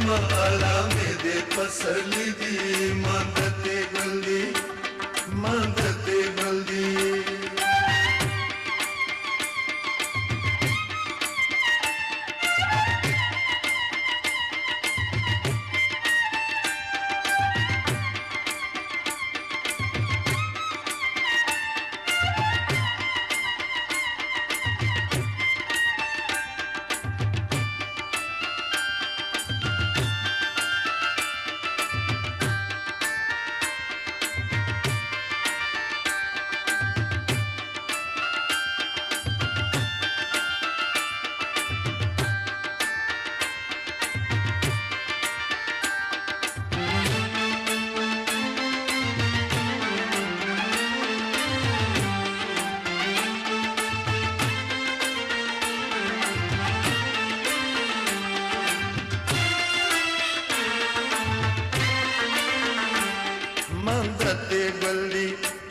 माला में दे पसरली दी मांगते गल्दी मांगते गल्दी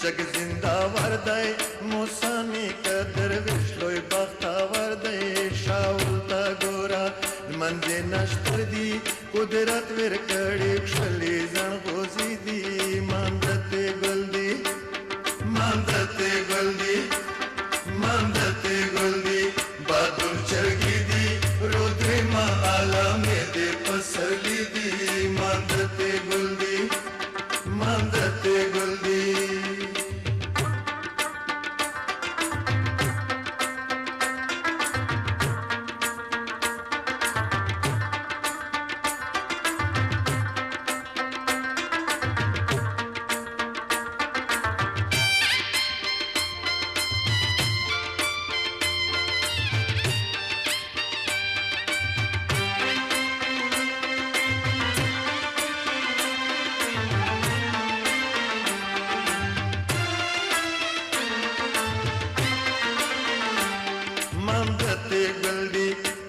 चग जिंदा वरदाय मोसानी कदर विश्लोय बख्ता वरदाय शाउलता गोरा मंजे नश्तर दी कुदरत वर कड़ी क्षली जन गोजी दी मांगते गल्दी बहादुर चरगी दी रुद्रे माला में दे पसरली दी मांगते गल्दी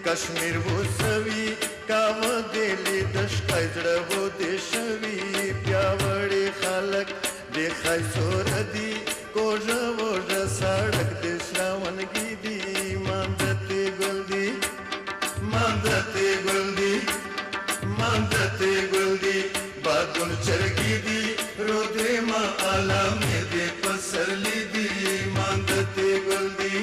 कश्मीर वो सवी काव देली दशकायजड वो देशवी प्यावडे खालक देखाय सोरदी कोज वोज सडक दे श्रावण गीदी मांगते गुल्दी बादुल चरगी दी रोदे माला में दे पसरली दी मांगते गुल्दी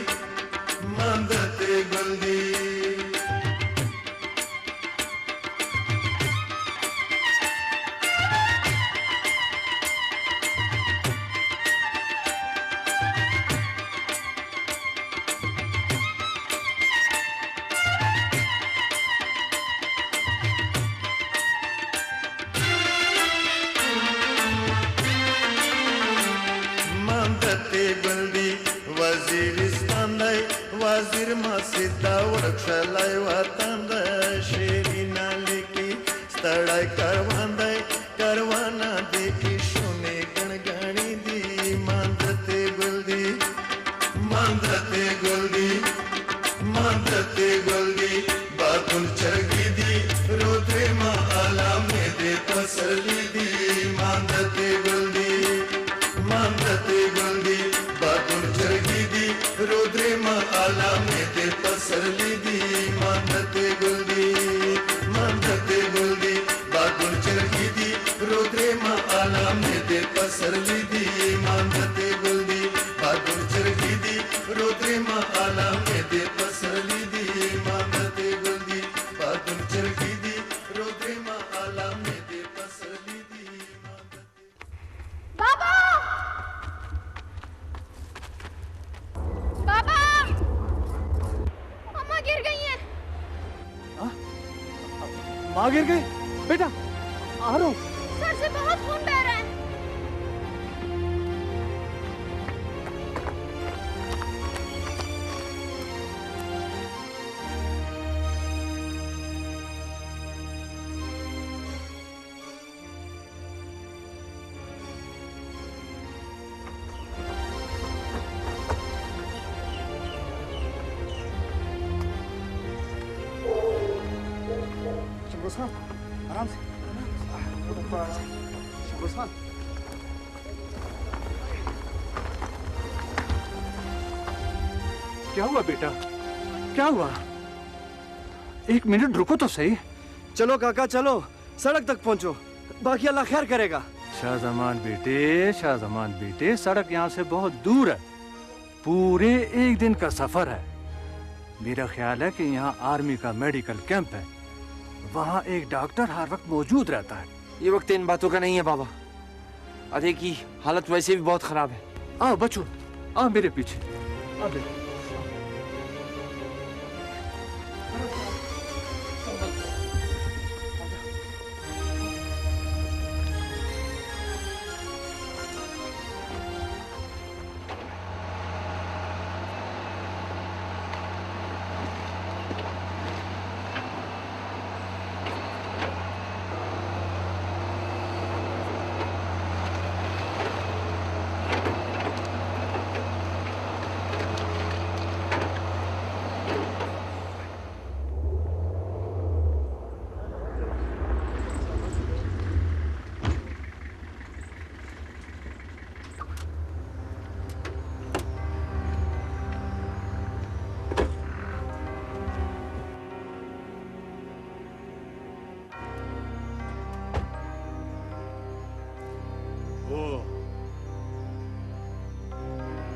वजीर मस्जिदा वृक्षालय वातंद शेरी नाली की स्थळाय करवाना देखी शुने गणगणी दी मांगते गुल्दी बादुल चरगी दी रुद्रे माला में दे पसरली दी मांगते गुल्दी बादुल चरगी दी रुद्रे माला में दे पसरली दी मांगते गुल्दी बादुल चरगी दी रुद्रे माला में दे पसरली दी मांगते गुल्दी बादुल चरगी दी रुद्रे माला में दे पसरली दी मांगते गुल्दी बादुल चरगी दी रुद्रे माला में दे पसरली दी बाबा अम्मा गिर गई हैं। माँ गिर गई? बेटा आ रहा हूँ। सर से बहुत खून बह रहा है। आराम से क्या हुआ बेटा? क्या हुआ? एक मिनट रुको तो सही। चलो काका चलो, सड़क तक पहुंचो, बाकी अल्लाह खैर करेगा। शाहजमान बेटे, सड़क यहाँ से बहुत दूर है, पूरे एक दिन का सफर है। मेरा ख्याल है कि यहाँ आर्मी का मेडिकल कैंप है, वहाँ एक डॉक्टर हर वक्त मौजूद रहता है। ये वक्त इन बातों का नहीं है बाबा, अरे की हालत वैसे भी बहुत खराब है। आओ बच्चों, आओ मेरे पीछे, आओ बेटा।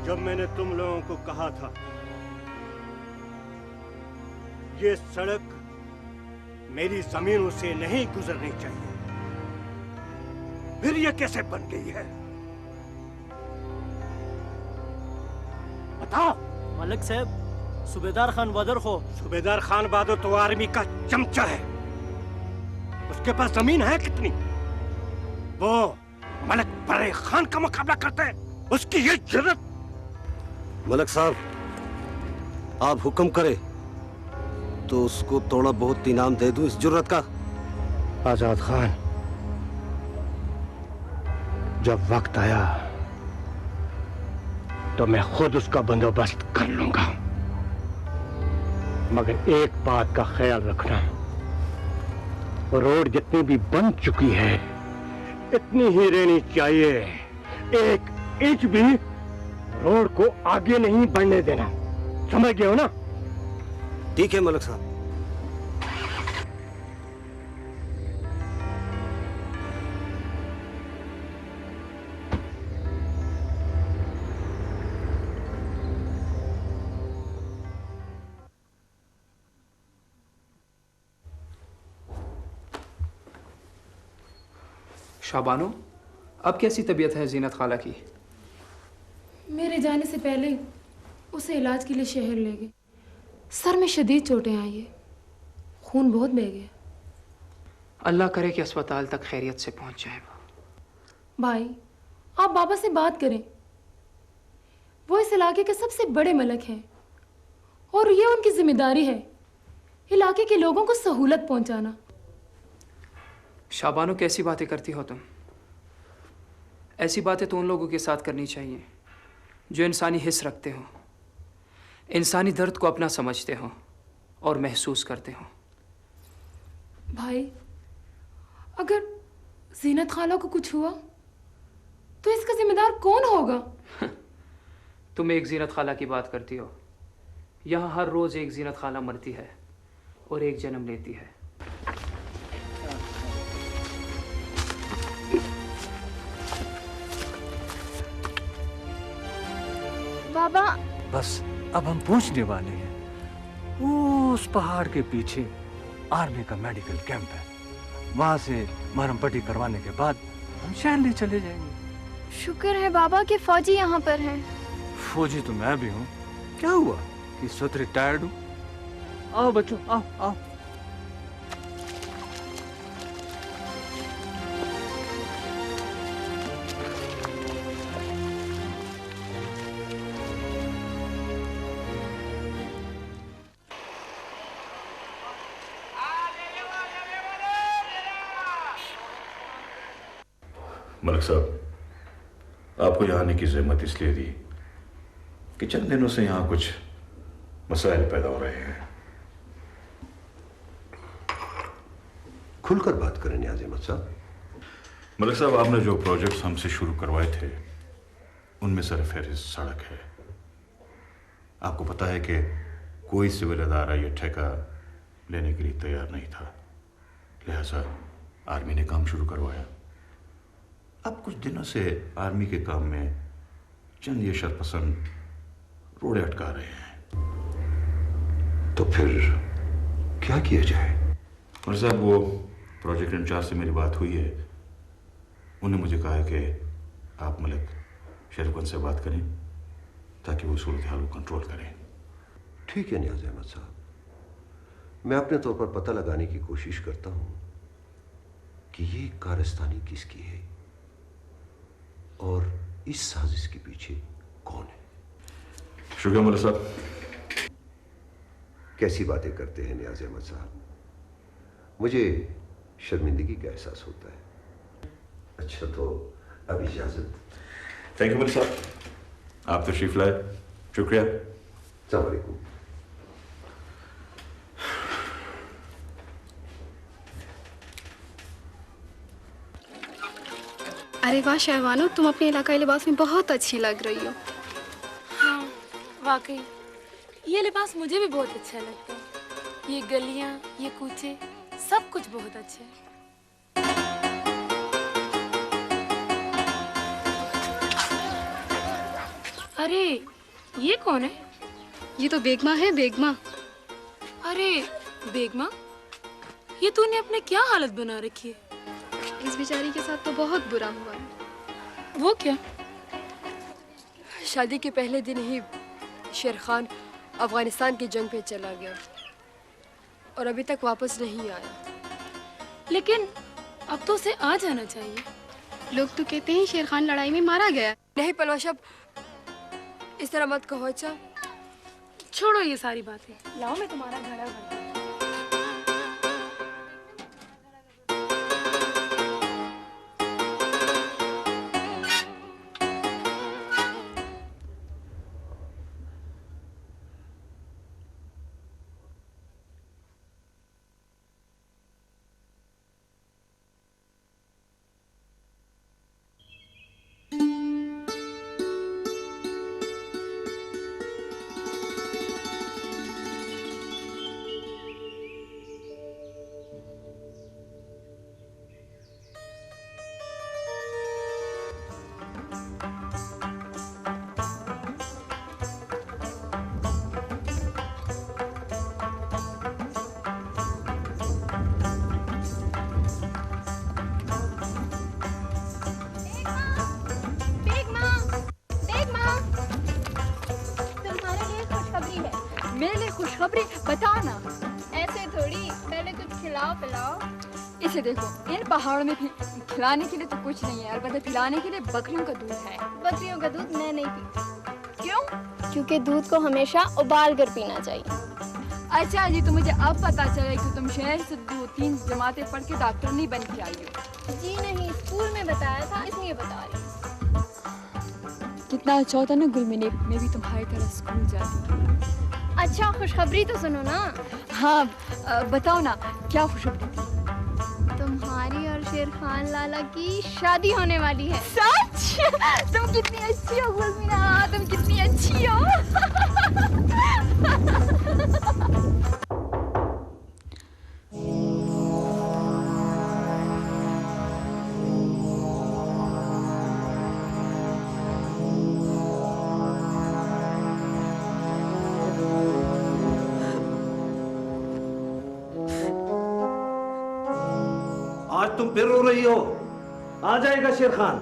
जब मैंने तुम लोगों को कहा था ये सड़क मेरी जमीनों से नहीं गुजरनी चाहिए, फिर ये कैसे बन गई है बताओ। मलिक साहब, सूबेदार खान बहादुर हो। सूबेदार खान बहादुर तो आर्मी का चमचा है, उसके पास जमीन है कितनी? वो मलिक बड़े खान का मुकाबला करते हैं, उसकी ये जुर्रत। मलिक साहब, आप हुक्म करें तो उसको थोड़ा बहुत इनाम दे दूं इस जुर्रत का। आजाद खान, जब वक्त आया तो मैं खुद उसका बंदोबस्त कर लूंगा, मगर एक बात का ख्याल रखना, रोड जितनी भी बन चुकी है इतनी ही रहनी चाहिए, एक इंच भी रोड को आगे नहीं बढ़ने देना, समझ गए हो ना? ठीक है मलिक साहब। शाबानो, अब कैसी तबीयत है जीनत खाला की? मेरे जाने से पहले उसे इलाज के लिए शहर ले गए। सर में शदीद चोटें आई है, खून बहुत बह गया। अल्लाह करे कि अस्पताल तक खैरियत से पहुंच जाए वो। भाई, आप बाबा से बात करें, वो इस इलाके के सबसे बड़े मलक हैं और ये उनकी जिम्मेदारी है इलाके के लोगों को सहूलत पहुंचाना। शाबानो, कैसी बातें करती हो तुम? ऐसी बातें तो उन लोगों के साथ करनी चाहिए जो इंसानी हिस्स रखते हो, इंसानी दर्द को अपना समझते हो और महसूस करते हो। भाई, अगर जीनत खाला को कुछ हुआ तो इसका जिम्मेदार कौन होगा? तुम एक जीनत खाला की बात करती हो, यहाँ हर रोज एक जीनत खाला मरती है और एक जन्म लेती है। बाबा, बस अब हम पहुंचने वाले हैं। उस पहाड़ के पीछे आर्मी का मेडिकल कैंप है, वहां से मरहम पट्टी करवाने के बाद हम शहर ले चले जाएंगे। शुक्र है बाबा कि फौजी यहाँ पर हैं। फौजी तो मैं भी हूँ, क्या हुआ कि स्वत रिटायर्ड हूँ। आओ बच्चों, आओ आओ। मलिक साहब, आपको यहाँ आने की ज़हमत इसलिए दी कि चंद दिनों से यहाँ कुछ मसाइल पैदा हो रहे हैं। खुलकर बात करें नियाज़ अहमद साहब। मलिक साहब, आपने जो प्रोजेक्ट्स हमसे शुरू करवाए थे उनमें सरफहरिस्त सड़क है। आपको पता है कि कोई सिविल अदारा यह ठेका लेने के लिए तैयार नहीं था। लिहाजा आर्मी ने काम शुरू करवाया। अब कुछ दिनों से आर्मी के काम में चंद ये शरपसंद रोड़े अटका रहे हैं। तो फिर क्या किया जाए? और साहब, वो प्रोजेक्ट इंचार्ज से मेरी बात हुई है। उन्होंने मुझे कहा है कि आप मलिक शरीफन से बात करें ताकि वो सूरत हाल को कंट्रोल करें। ठीक है नियाज़ अहमद साहब, मैं अपने तौर पर पता लगाने की कोशिश करता हूं कि ये कारस्तानी किसकी है और इस साजिश के पीछे कौन है। शुक्रिया मलिक साहब। कैसी बातें करते हैं नियाज़ अहमद साहब, मुझे शर्मिंदगी का एहसास होता है। अच्छा तो अब इजाजत। थैंक यू मलिक साहब, आप तशरीफ लाए, शुक्रिया। अस्सलाम वालेकुम। अरे वाह शहवानो, तुम अपने इलाकाई लिबास में बहुत अच्छी लग रही हो। हाँ वाकई ये लिबास मुझे भी बहुत अच्छा लगता है। ये गलियां, ये कूचे, सब कुछ बहुत अच्छा है। अरे ये कौन है? ये तो बेगमा है, बेगमा। अरे बेगमा, ये तूने अपने क्या हालत बना रखी है? इस बेचारी के साथ तो बहुत बुरा हुआ है। वो क्या? शादी के पहले दिन ही शेर खान अफगानिस्तान की जंग पे चला गया और अभी तक वापस नहीं आया। लेकिन अब तो उसे आ जाना चाहिए। लोग तो कहते हैं शेर खान लड़ाई में मारा गया। नहीं पलवाशब, इस तरह मत कहो। अच्छा छोड़ो ये सारी बातें, लाओ मैं तुम्हारा घड़ा भरता हूं। मेरे लिए खुशखबरी बताओ ना। ऐसे थोड़ी, पहले कुछ खिलाओ पिलाओ। इसे देखो, इन पहाड़ों में खिलाने के लिए तो कुछ नहीं है, अलबत्ता पिलाने के लिए बकरियों का दूध है। बकरियों का दूध मैं नहीं पीती। क्यों? क्योंकि दूध को हमेशा उबाल कर पीना चाहिए। अच्छा जी, तो मुझे अब पता चला कि तुम शहर से 2-3 जमातें पढ़ के डॉक्टर नहीं बन के आई हो। जी नहीं, स्कूल में बताया था, इसलिए बता रही हूँ। कितना अच्छा होता ना गुलमिनी, मैं भी तुम्हारी तरह स्कूल जाती। अच्छा खुशखबरी तो सुनो ना। हाँ बताओ ना, क्या खुशखबरी थी? तुम्हारी और शेर खान लाला की शादी होने वाली है। सच? तुम कितनी अच्छी हो गुलमीना, तुम कितनी अच्छी हो। आज तुम फिर रो रही हो। आ जाएगा शेर खान।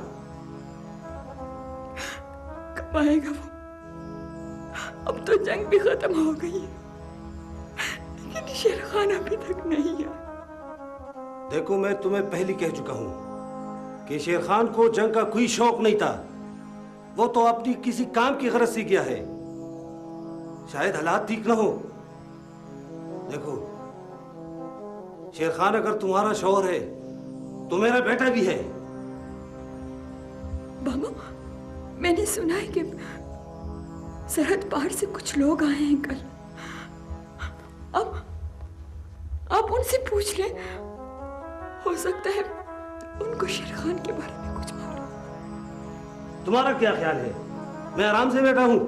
कब आएगा वो? अब तो जंग भी खत्म हो गई है, लेकिन शेर खान अभी तक नहीं आया। देखो, मैं तुम्हें पहले कह चुका हूं कि शेर खान को जंग का कोई शौक नहीं था। वो तो अपनी किसी काम की गरज से गया है। शायद हालात ठीक ना हो। देखो, शेर खान अगर तुम्हारा शौहर है तो मेरा बेटा भी है। बाबू, मैंने सुना है कि सरहद पार से कुछ लोग आए हैं कल। अब आप उनसे पूछ ले, हो सकता है उनको शेर खान के बारे में कुछ मालूम। तुम्हारा क्या ख्याल है? मैं आराम से बैठा हूं।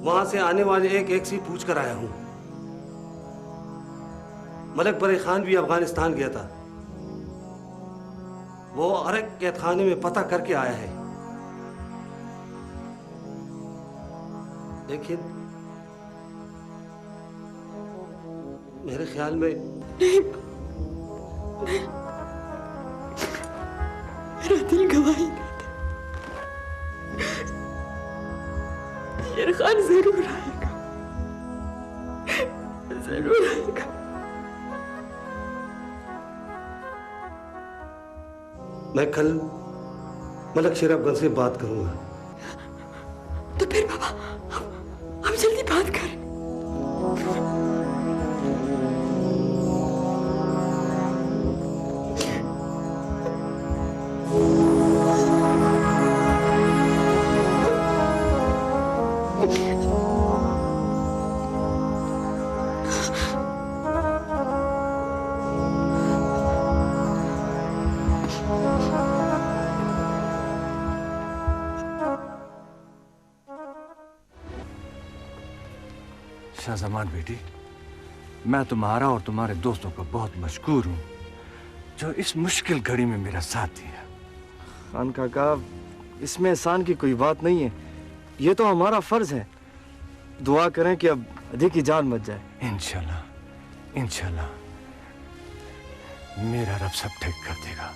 वहां से आने वाले एक एक से पूछ कर आया हूं। मलक परे खान भी अफगानिस्तान गया था। वो अरक कैद खाने में पता करके आया है। लेकिन मेरे ख्याल में नहीं, मेरा दिल गवाही देता। शेर खान जरूर आएगा, जरूर आएगा। मैं कल मलक शेर अफगान से बात करूंगा। तो फिर बाबा हम जल्दी बात करें। शाहजमान बेटी, मैं तुम्हारा और तुम्हारे दोस्तों का बहुत मशकूर हूं जो इस मुश्किल घड़ी में मेरा साथ दिया। खान काका, इसमें एहसान की कोई बात नहीं है, ये तो हमारा फर्ज है। दुआ करें कि अब अधिक की जान बच जाए। इंशाल्लाह, इंशाल्लाह मेरा रब सब ठीक कर देगा।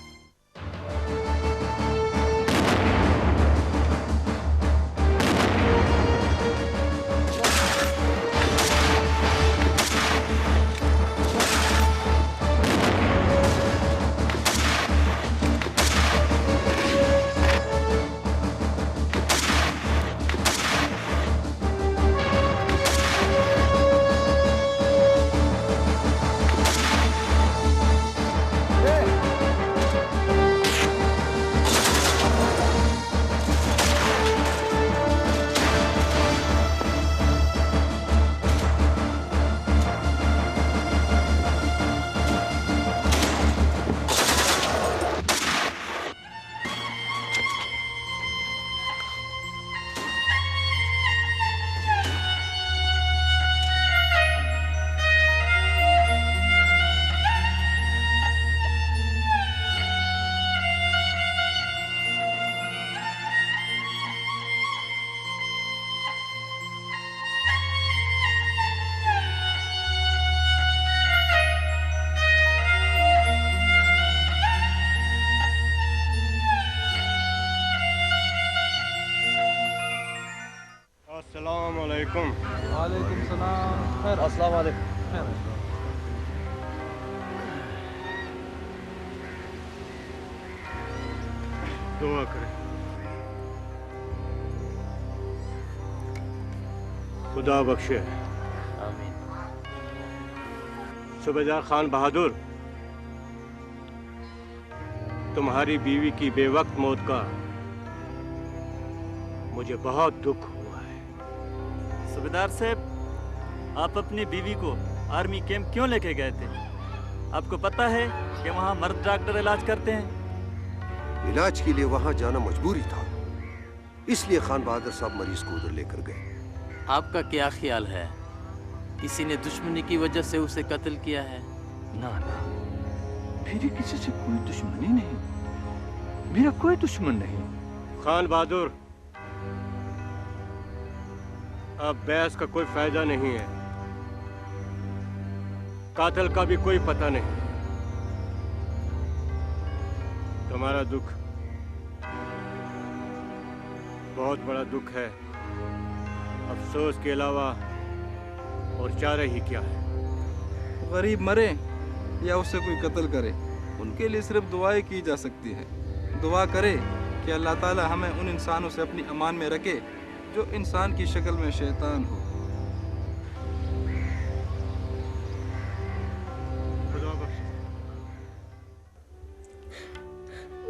अस्सलामुअलैकुम। वालेकुम सलाम। अस्सलाम वालेकुम। दुआ करें, खुदा बख्शे। आमीन। सूबेदार खान बहादुर, तुम्हारी बीवी की बेवक्त मौत का मुझे बहुत दुख हुआ है। सूबेदार साहब, आप अपनी बीवी को आर्मी कैंप क्यों लेके गए थे? आपको पता है कि वहाँ मर्द डॉक्टर इलाज करते हैं। इलाज के लिए वहाँ जाना मजबूरी था, इसलिए खान बहादुर साहब मरीज को उधर लेकर गए। आपका क्या ख्याल है, किसी ने दुश्मनी की वजह से उसे कत्ल किया है? ना ना, मेरी किसी से कोई दुश्मनी नहीं, मेरा कोई दुश्मन नहीं। खान बहादुर, अब बहस का कोई फायदा नहीं है, कातिल का भी कोई पता नहीं। तुम्हारा दुख बहुत बड़ा दुख है, अफसोस के अलावा और चारा ही क्या है। गरीब मरे या उससे कोई कत्ल करे, उनके लिए सिर्फ दुआएं की जा सकती है। दुआ करे कि अल्लाह ताला हमें उन इंसानों से अपनी अमान में रखे जो इंसान की शक्ल में शैतान हो।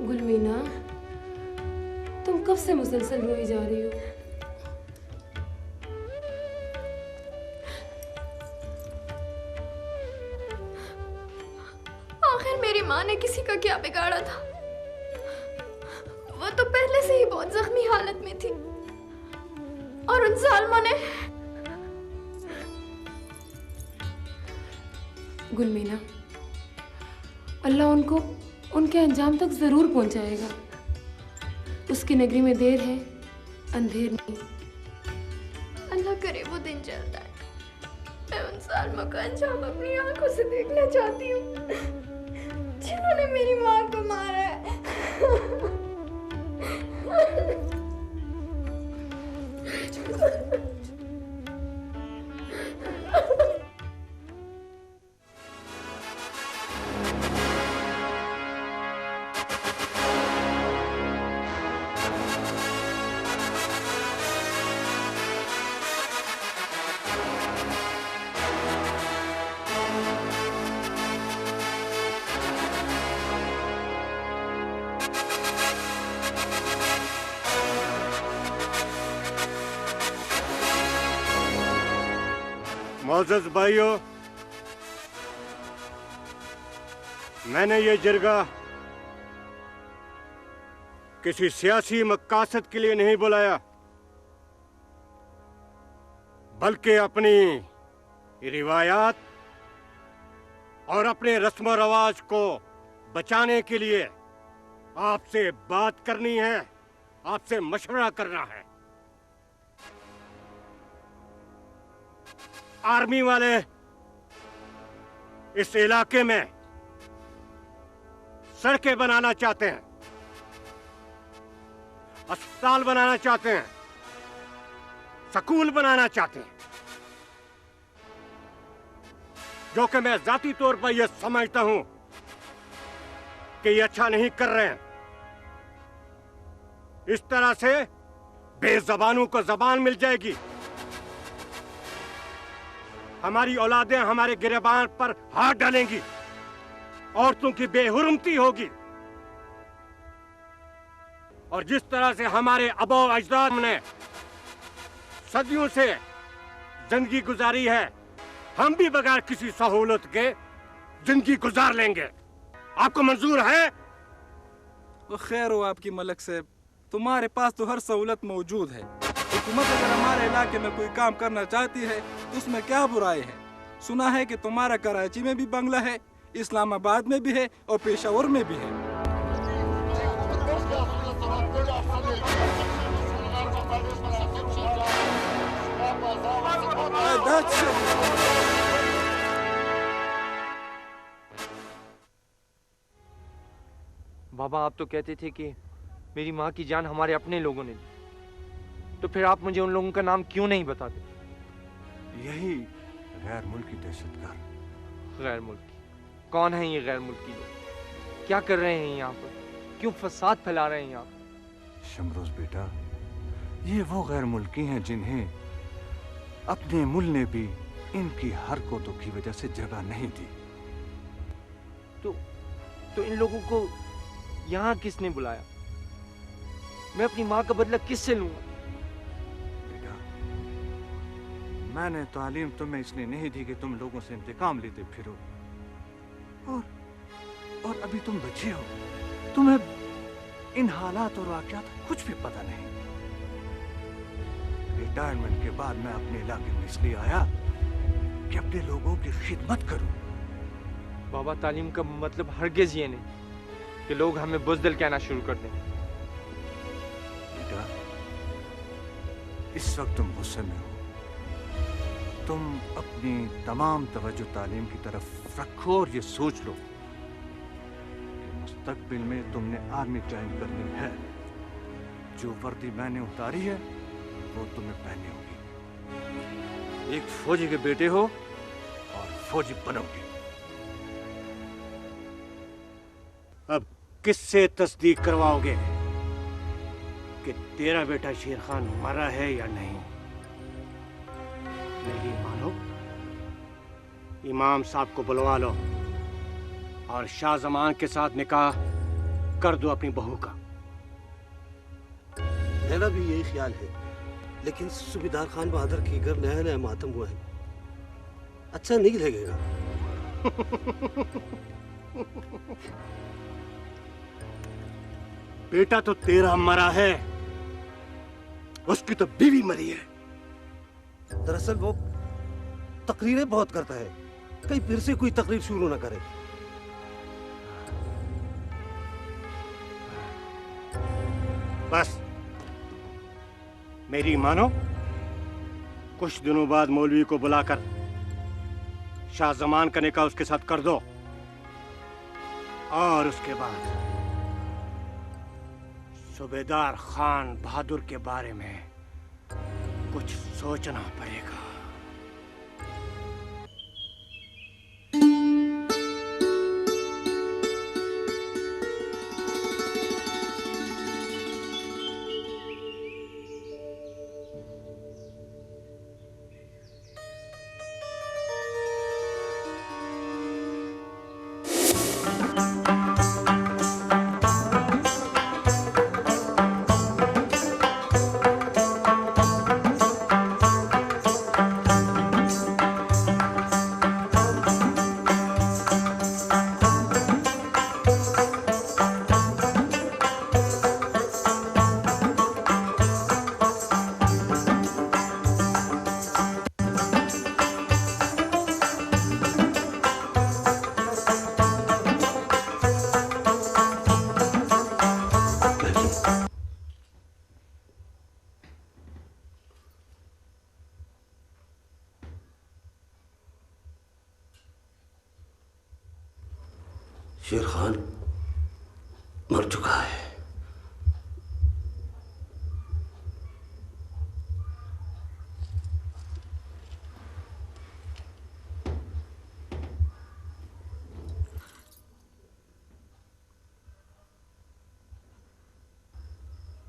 गुलमीना, तुम कब से मुसलसल रोई जा रही हो? आखिर मेरी माँ ने किसी का क्या बिगाड़ा था? वो तो पहले से ही बहुत जख्मी हालत में थी और उन जालिमों ने गुलमीना, अल्लाह उनको उनके अंजाम तक जरूर पहुंचाएगा। उसकी नगरी में देर है, अंधेर नहीं। अल्लाह करे वो दिन चलता है। मैं उन सालमा का अंजाम अपनी आंखों से देखना चाहती हूँ जिन्होंने मेरी माँ को मारा है। मोअज़्ज़ज़ भाइयों, मैंने ये जिरगा किसी सियासी मकासद के लिए नहीं बुलाया, बल्कि अपनी रिवायात और अपने रस्म रवाज को बचाने के लिए आपसे बात करनी है, आपसे मशवरा करना है। आर्मी वाले इस इलाके में सड़कें बनाना चाहते हैं, अस्पताल बनाना चाहते हैं, स्कूल बनाना चाहते हैं, जो कि मैं जाती तौर पर यह समझता हूं कि ये अच्छा नहीं कर रहे हैं। इस तरह से बेज़बानों को जबान मिल जाएगी, हमारी औलादें हमारे गिरबान पर हाथ डालेंगी, औरतों की बेहुरमती होगी। और जिस तरह से हमारे आबा अजदाद ने सदियों से जिंदगी गुजारी है, हम भी बगैर किसी सहूलत के जिंदगी गुजार लेंगे। आपको मंजूर है? वो खैर हो आपकी मलक साहब, तुम्हारे पास तो हर सहूलत मौजूद है। हुकूमत अगर हमारे इलाके में कोई काम करना चाहती है तो उसमें क्या बुराई है? सुना है कि तुम्हारा कराची में भी बंगला है, इस्लामाबाद में भी है और पेशावर में भी है। बाबा, आप तो कहते थे कि मेरी माँ की जान हमारे अपने लोगों ने ली, तो फिर आप मुझे उन लोगों का नाम क्यों नहीं बताते? यही गैर मुल्की दहशतगर्द। गैर मुल्की? कौन है ये गैर मुल्की लोग? क्या कर रहे हैं यहाँ पर? क्यों फसाद फैला रहे हैं यहाँ पर? शमरोज बेटा, ये वो गैर मुल्की हैं जिन्हें अपने मुल्क ने भी इनकी हरकतों की वजह से जगह नहीं दी। तो इन लोगों को यहाँ किसने बुलाया? मैं अपनी माँ का बदला किससे लूंगा? मैंने तालीम तुम्हें इसलिए नहीं दी कि तुम लोगों से इंतकाम लेते फिरो, और अभी तुम बच्चे हो, तुम्हें इन हालात और वाक़यात कुछ भी पता नहीं। रिटायरमेंट के बाद मैं अपने इलाके में इसलिए आया कि अपने लोगों की खिदमत करूं। बाबा, तालीम का मतलब हरगिज़ ये नहीं कि लोग हमें बुज़दिल कहना शुरू कर दें। बेटा, इस वक्त तुम गुस्से में हो, तुम अपनी तमाम तवज्जो तालीम की तरफ रखो और ये सोच लो कि मुस्तकबिल में तुमने आर्मी ज्वाइन करनी है। जो वर्दी मैंने उतारी है वो तुम्हें पहननी होगी। एक फौजी के बेटे हो और फौजी बनोगे। अब किससे तस्दीक करवाओगे कि तेरा बेटा शेर खान मरा है या नहीं? नहीं मानो, इमाम साहब को बुलवा लो और शाह जमान के साथ निकाह कर दो अपनी बहू का। मेरा भी यही ख्याल है, लेकिन सूबेदार खान बहादुर की घर नया नया मातम हुआ है, अच्छा नहीं लगेगा। बेटा तो तेरा मरा है, उसकी तो बीवी मरी है। दरअसल वो तकरीरें बहुत करता है, कहीं फिर से कोई तकलीफ शुरू ना करे। बस मेरी मानो, कुछ दिनों बाद मौलवी को बुलाकर शाह जमान का निकाह उसके साथ कर दो, और उसके बाद सूबेदार खान बहादुर के बारे में कुछ सोचना पड़ेगा। शेर खान मर चुका है।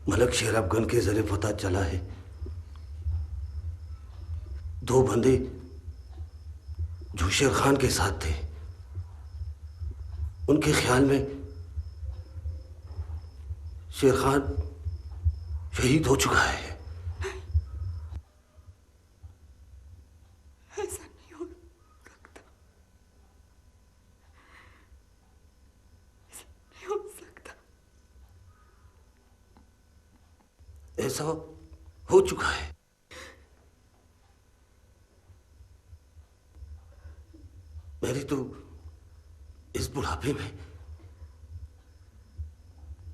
मलक शेर अफगन के जरिए पता चला है, 2 बंदे जो शेर खान के साथ थे, उनके ख्याल में शेर खान शहीद हो चुका है। ऐसा नहीं हो सकता, ऐसा नहीं हो सकता। ऐसा हो चुका है। मेरी तो इस बुढ़ापे में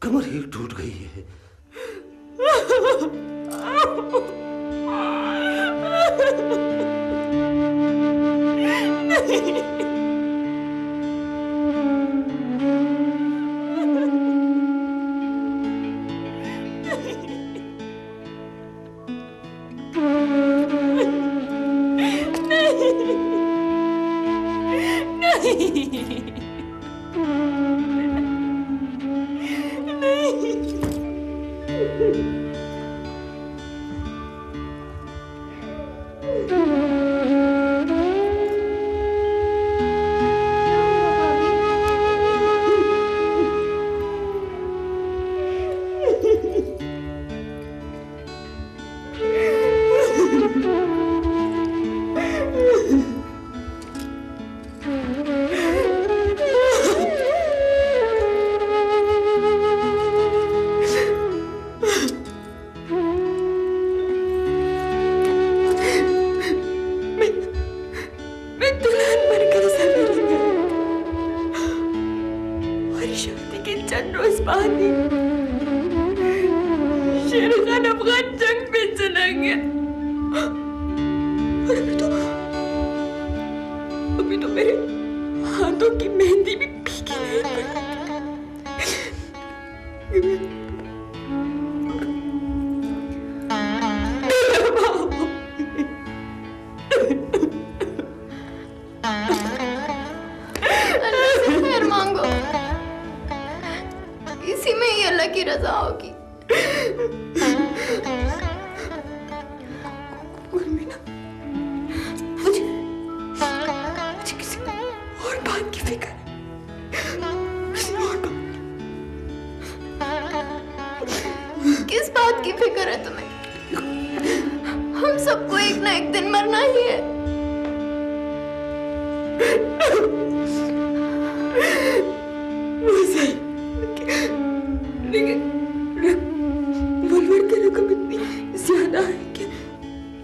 कमर ही टूट गई है।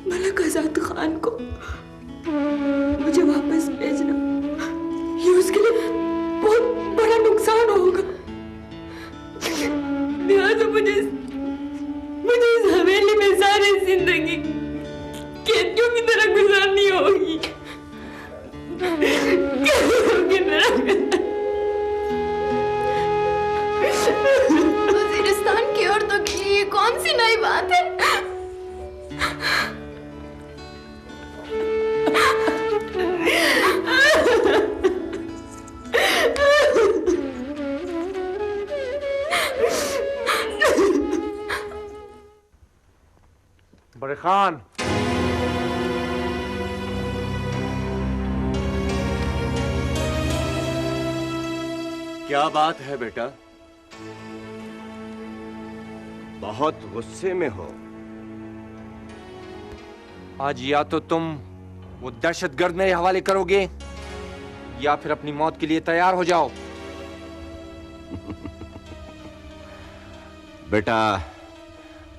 मलक आजाद खान को मुझे वापस भेजना। वजीरिस्तान की औरतों के लिए ये कौन सी नई बात है? बड़े खान, क्या बात है बेटा? बहुत गुस्से में हो। आज या तो तुम वो दहशतगर्द मेरे हवाले करोगे या फिर अपनी मौत के लिए तैयार हो जाओ। बेटा,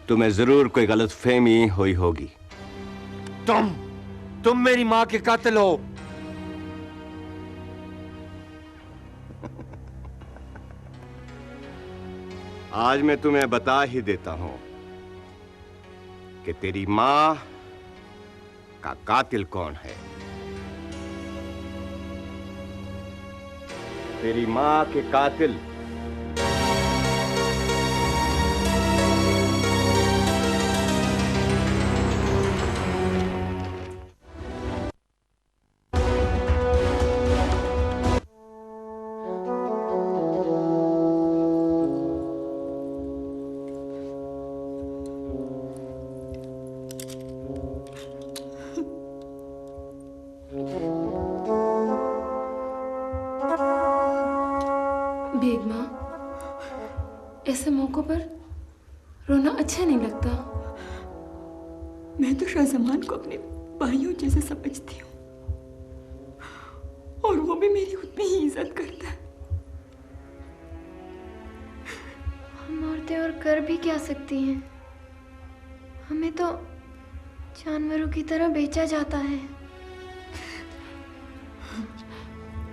तुम्हें जरूर कोई गलतफहमी हुई होगी। तुम मेरी मां के कातिल हो। आज मैं तुम्हें बता ही देता हूं कि तेरी मां का कातिल कौन है। तेरी मां के कातिल बेगमा, ऐसे मौकों पर रोना अच्छा नहीं लगता। मैं तो शाहजमान को अपने भाइयों जैसे समझती हूँ और वो भी मेरी उतनी ही इज्जत करता है। हम औरतें और कर भी क्या सकती हैं? हमें तो जानवरों की तरह बेचा जाता है।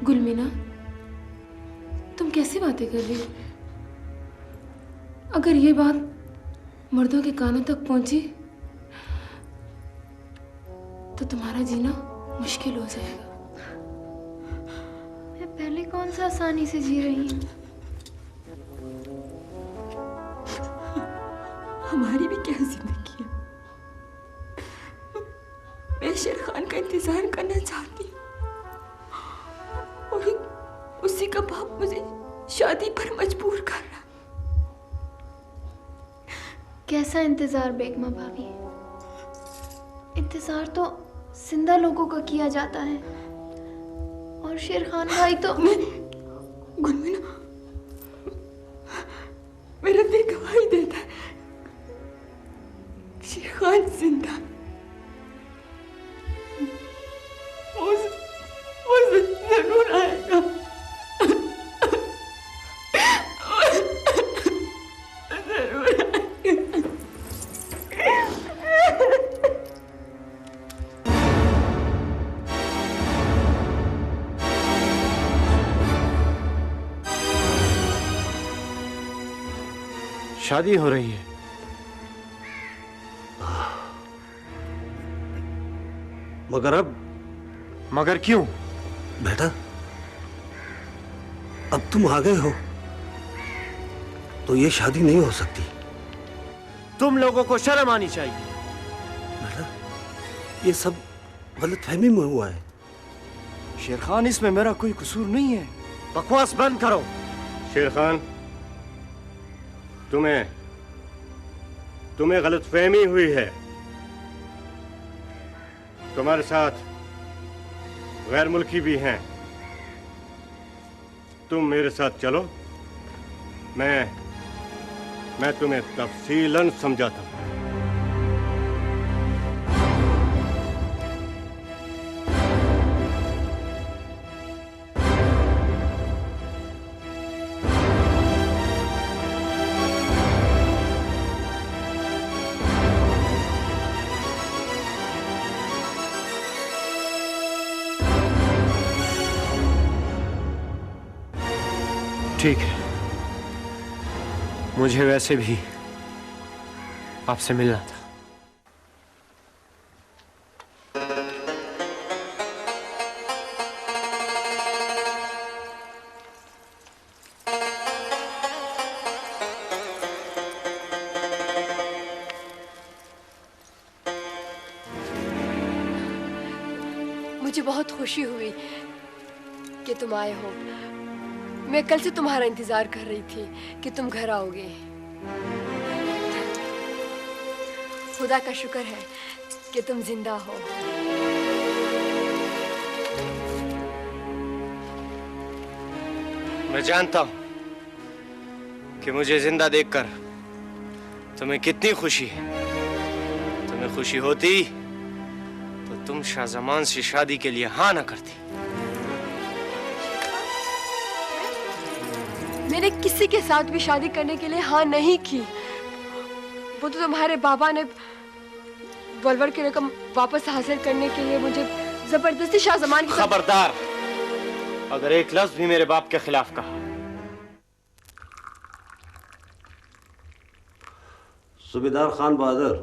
गुलमीना, तुम कैसी बातें कर रही हो? अगर ये बात मर्दों के कानों तक पहुंची तो तुम्हारा जीना मुश्किल हो जाएगा। मैं पहले कौन सा आसानी से जी रही हूँ। हमारी भी क्या जिंदगी है। मैं शेर खान का इंतजार करना चाहती हूँ और उसी का बाप मुझे शादी पर मजबूर कर रहा। कैसा इंतजार बेगमा भाभी? इंतजार तो जिंदा लोगों का किया जाता है और शेर खान भाई तो गुलमीना, मेरा दिल गवाही देता है शेर खान जिंदा। वो जरूर आएगा। शादी हो रही है। मगर क्यों? बेटा, अब तुम आ गए हो तो ये शादी नहीं हो सकती। तुम लोगों को शर्म आनी चाहिए। बेटा, ये सब गलतफहमी में हुआ है। शेर खान, इसमें मेरा कोई कसूर नहीं है। बकवास बंद करो। शेर खान, तुम्हें गलतफहमी हुई है। तुम्हारे साथ गैर मुल्की भी हैं। तुम मेरे साथ चलो, मैं तुम्हें तफसीलन समझाता हूं। ठीक है, मुझे वैसे भी आपसे मिलना था। मुझे बहुत खुशी हुई कि तुम आए हो। मैं कल से तुम्हारा इंतजार कर रही थी कि तुम घर आओगे। खुदा का शुक्र है कि तुम जिंदा हो। मैं जानता हूं कि मुझे जिंदा देखकर तुम्हें कितनी खुशी है। तुम्हें खुशी होती तो तुम शाहजमान से शादी के लिए हाँ ना करती। मैंने किसी के साथ भी शादी करने के लिए हाँ नहीं की। वो तो तुम्हारे बाबा ने वलवर की रकम वापस हासिल करने के लिए मुझे जबरदस्ती शाहजमान की खबरदार, अगर एक लफ्ज भी मेरे बाप के खिलाफ कहा। सूबेदार खान बहादुर,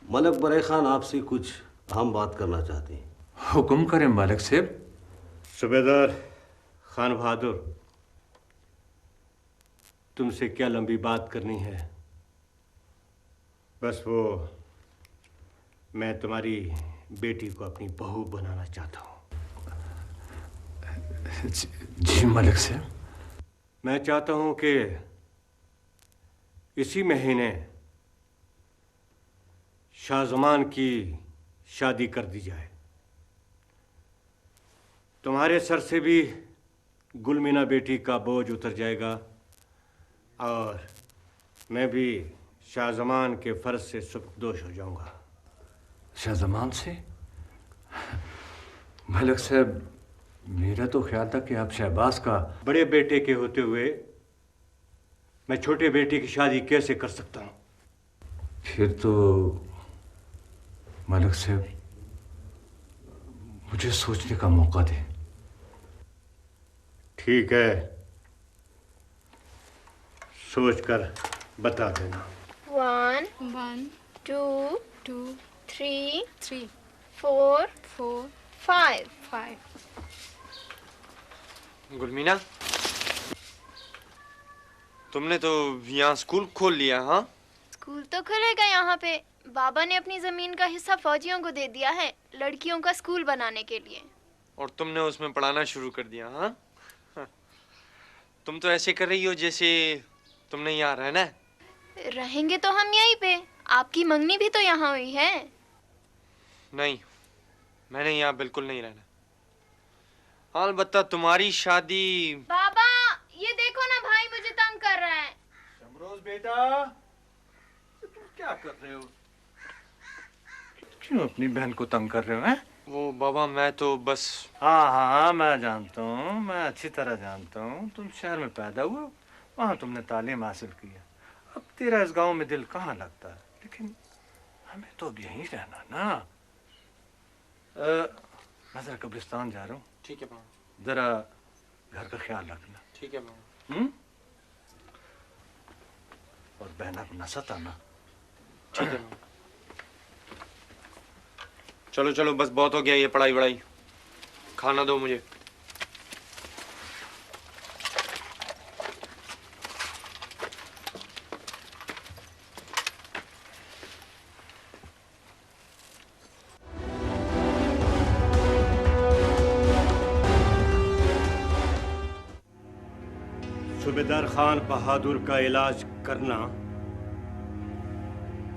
मलक बरे खान आपसे कुछ अहम बात करना चाहते हैं। हुक्म करें मालिक साहब। सूबेदार खान बहादुर, तुमसे क्या लंबी बात करनी है। बस वो, मैं तुम्हारी बेटी को अपनी बहू बनाना चाहता हूँ। जी मालिक साहब। मैं चाहता हूँ कि इसी महीने शाहजमान की शादी कर दी जाए। तुम्हारे सर से भी गुलमीना बेटी का बोझ उतर जाएगा और मैं भी शाहजमान के फर्ज से सुबकदोश हो जाऊंगा। शाहजमान से? मलिक साहब, मेरा तो ख्याल था कि आप शहबाज का बड़े बेटे के होते हुए मैं छोटे बेटे की शादी कैसे कर सकता हूँ? फिर तो मलिक साहब मुझे सोचने का मौका दें। ठीक है, सोच कर बता देना। 1 2 3 4 5 गुलमीना, तुमने तो यहाँ स्कूल खोल लिया? हाँ, स्कूल तो खुलेगा यहाँ पे। बाबा ने अपनी जमीन का हिस्सा फौजियों को दे दिया है, लड़कियों का स्कूल बनाने के लिए। और तुमने उसमें पढ़ाना शुरू कर दिया? हाँ, तुम तो ऐसे कर रही हो जैसे तुमने यहाँ रहना है। रहेंगे तो हम यहीं पे। आपकी मंगनी भी तो यहाँ हुई है। नहीं, मैंने यहाँ बिल्कुल नहीं रहना। हाँ, अलबत्ता तुम्हारी शादी। बाबा, ये देखो ना, भाई मुझे तंग कर रहा है। शमरोज बेटा, तुम क्या कर रहे हो? क्यों अपनी बहन को तंग कर रहे हो? हैं? वो बाबा, मैं तो बस। हाँ, मैं जानता हूँ, मैं अच्छी तरह जानता हूँ। तुम शहर में पैदा हुए, वहाँ तुमने तालीम हासिल की है। अब तेरा इस गांव में दिल कहाँ लगता है? लेकिन हमें तो अब यहीं रहना ना। मैं जरा कब्रिस्तान जा रहा हूँ। ठीक है बाबा। जरा घर का ख्याल रखना। ठीक है बाबा। और बहना को न सताना। ठीक है बाबा। चलो चलो, बस बहुत हो गया ये पढ़ाई वढ़ाई। खाना दो मुझे। सूबेदार खान बहादुर का इलाज करना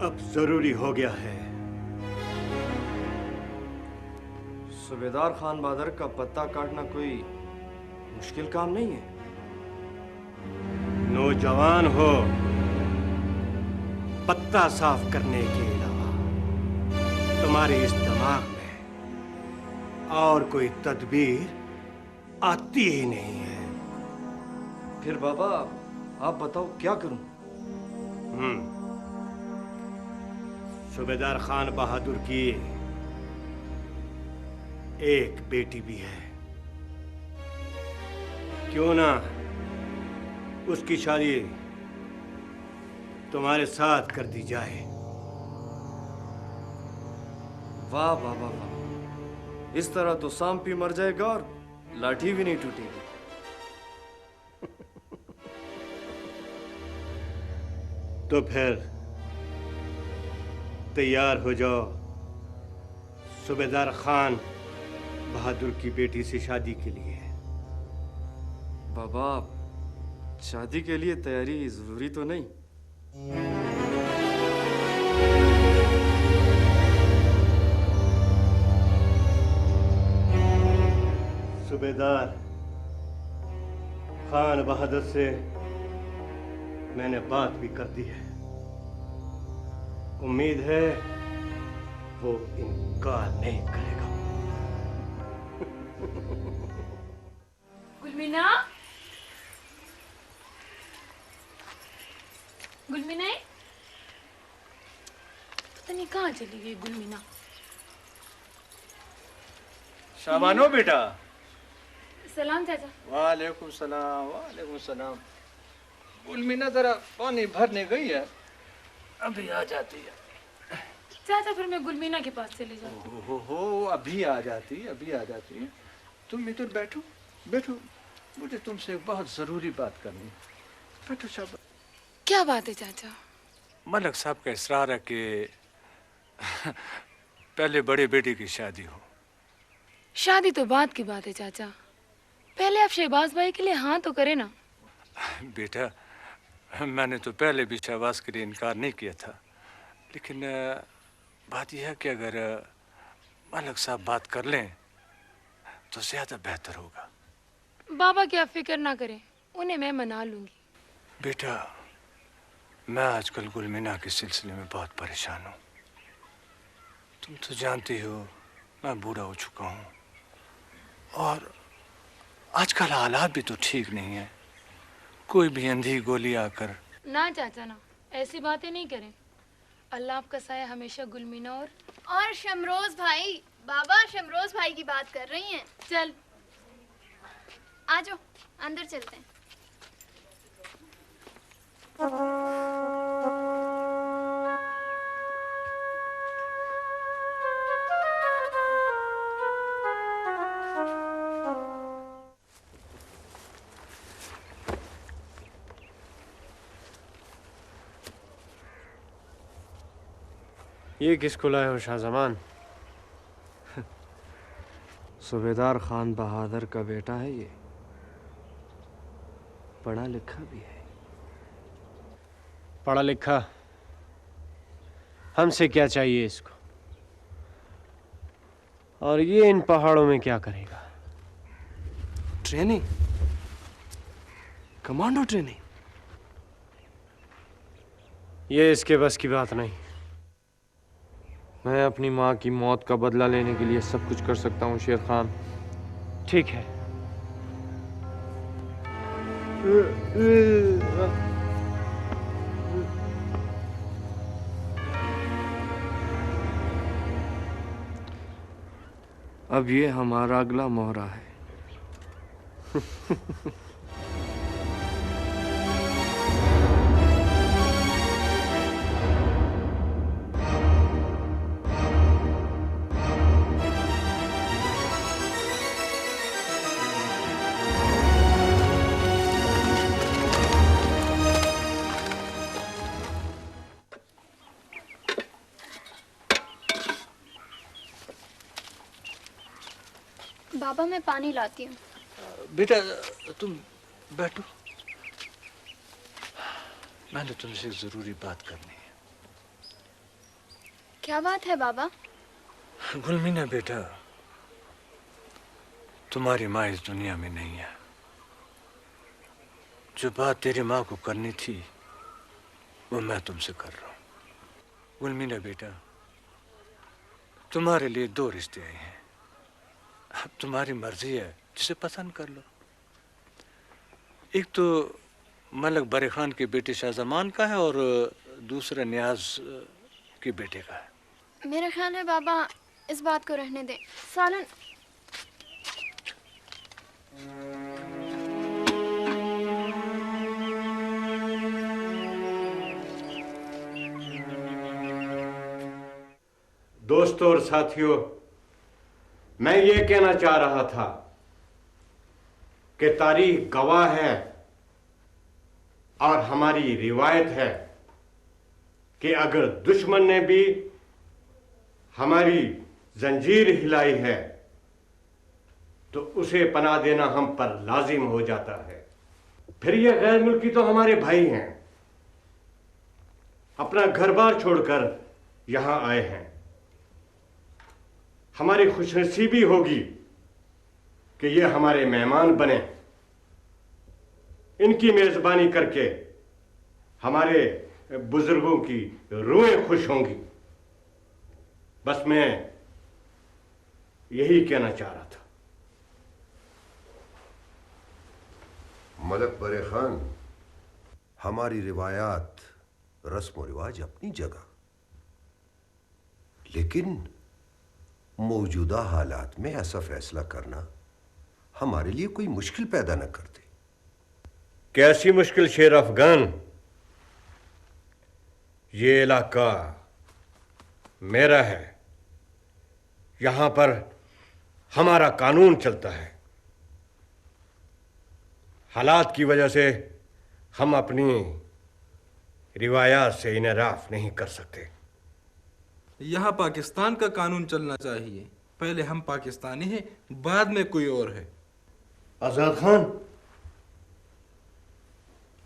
अब जरूरी हो गया है। सूबेदार खान बहादुर का पत्ता काटना कोई मुश्किल काम नहीं है। नौजवान हो, पत्ता साफ करने के अलावा तुम्हारे इस दिमाग में और कोई तदबीर आती ही नहीं है। फिर बाबा, आप बताओ क्या करूं? सूबेदार खान बहादुर की एक बेटी भी है। क्यों ना उसकी शादी तुम्हारे साथ कर दी जाए? वाह बाबा वाह, इस तरह तो सांप भी मर जाएगा और लाठी भी नहीं टूटेगी। तो फिर तैयार हो जाओ। सूबेदार खान बहादुर की बेटी से शादी के लिए। बाबा, शादी के लिए तैयारी जरूरी तो नहीं? सूबेदार खान बहादुर से मैंने बात भी कर दी है। उम्मीद है वो इनकार नहीं करेगा। गुलमीना, गुलमीना पता नहीं कहाँ चली गई गुलमीना। शाबानो बेटा। सलाम चाचा। वालेकुम सलाम, वालेकुम सलाम। गुलमीना जरा पानी भरने गई है, अभी आ जाती है। चाचा फिर मैं गुलमीना के पास चली जाती हूँ। हो अभी आ जाती है, अभी आ जाती है। तुम इधर बैठो, बैठो, मुझे तुमसे एक बहुत जरूरी बात करनी है। बैठो शाबाश। क्या बात है चाचा? मलक साहब का इसरार है कि पहले बड़े बेटे की शादी हो। शादी तो बात की बात है चाचा, पहले आप शहबाज भाई के लिए हाँ तो करें ना। बेटा, मैंने तो पहले भी शहबाज के लिए इनकार नहीं किया था, लेकिन बात यह है कि अगर मलक साहब बात कर लें तो ज्यादा बेहतर होगा। बाबा की आप फिक्र ना करें, उन्हें मैं मना लूंगी। बेटा, मैं आजकल गुलमीना के सिलसिले में बहुत परेशान हूँ। तुम तो जानती हो मैं बूढ़ा हो चुका हूँ और आजकल हालात भी तो ठीक नहीं है। कोई भी अंधी गोली आकर। ना चाचा ना, ऐसी बातें नहीं करें। अल्लाह आपका साया हमेशा गुलमीना और शमरोज भाई, बाबा शमरोज भाई की बात कर रही हैं। चल आ जाओ, अंदर चलते हैं। ये किसको लाए हो शाहजमान? सूबेदार खान बहादुर का बेटा है ये, पढ़ा लिखा भी है। पढ़ा लिखा? हमसे क्या चाहिए इसको? और ये इन पहाड़ों में क्या करेगा? Training, commando training. ये इसके बस की बात नहीं। मैं अपनी माँ की मौत का बदला लेने के लिए सब कुछ कर सकता हूँ शेर खान, ठीक है? अब ये हमारा अगला मोहरा है। बाबा मैं पानी लाती हूँ। बेटा तुम बैठो, मैंने तुमसे एक जरूरी बात करनी है। क्या बात है बाबा? गुलमीना बेटा, तुम्हारी माँ इस दुनिया में नहीं है। जो बात तेरी माँ को करनी थी वो मैं तुमसे कर रहा हूँ। गुलमीना बेटा, तुम्हारे लिए दो रिश्ते आए हैं। अब तुम्हारी मर्जी है, जिसे पसंद कर लो। एक तो मलक बरे खान के बेटे शाहजमान का है और दूसरा नियाज के बेटे का है। मेरा ख्याल है बाबा इस बात को रहने दें। सालन दोस्तों और साथियों, मैं ये कहना चाह रहा था कि तारीख गवाह है और हमारी रिवायत है कि अगर दुश्मन ने भी हमारी जंजीर हिलाई है तो उसे पनाह देना हम पर लाजिम हो जाता है। फिर ये गैर मुल्की तो हमारे भाई हैं, अपना घर बार छोड़कर यहां आए हैं। हमारी खुशनसीबी होगी कि ये हमारे मेहमान बने, इनकी मेजबानी करके हमारे बुजुर्गों की रूहें खुश होंगी। बस मैं यही कहना चाह रहा था। मलक बरे खान, हमारी रिवायात रस्म और रिवाज अपनी जगह, लेकिन मौजूदा हालात में ऐसा फैसला करना हमारे लिए कोई मुश्किल पैदा न कर दे। कैसी मुश्किल शेर अफगान? ये इलाका मेरा है, यहां पर हमारा कानून चलता है। हालात की वजह से हम अपनी रिवायात से इनराफ नहीं कर सकते। यहाँ पाकिस्तान का कानून चलना चाहिए। पहले हम पाकिस्तानी हैं, बाद में कोई और है। आजाद खान,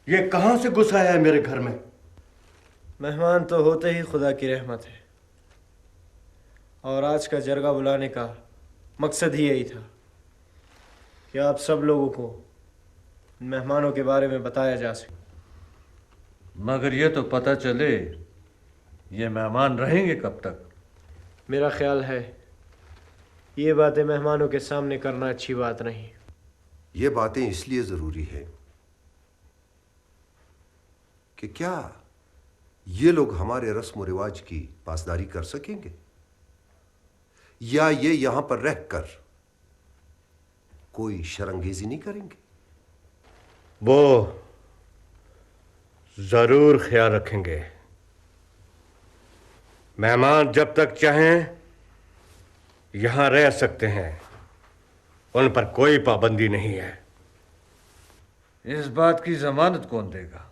ये कहां से घुस आया है मेरे घर में? मेहमान तो होते ही खुदा की रहमत है, और आज का जरगा बुलाने का मकसद ही यही था कि आप सब लोगों को मेहमानों के बारे में बताया जा सके। मगर ये तो पता चले ये मेहमान रहेंगे कब तक? मेरा ख्याल है ये बातें मेहमानों के सामने करना अच्छी बात नहीं। ये बातें इसलिए जरूरी है कि क्या ये लोग हमारे रस्म और रिवाज की पासदारी कर सकेंगे, या ये यहां पर रहकर कोई शर्मंगेजी नहीं करेंगे? वो जरूर ख्याल रखेंगे। मेहमान जब तक चाहें यहां रह सकते हैं, उन पर कोई पाबंदी नहीं है। इस बात की जमानत कौन देगा?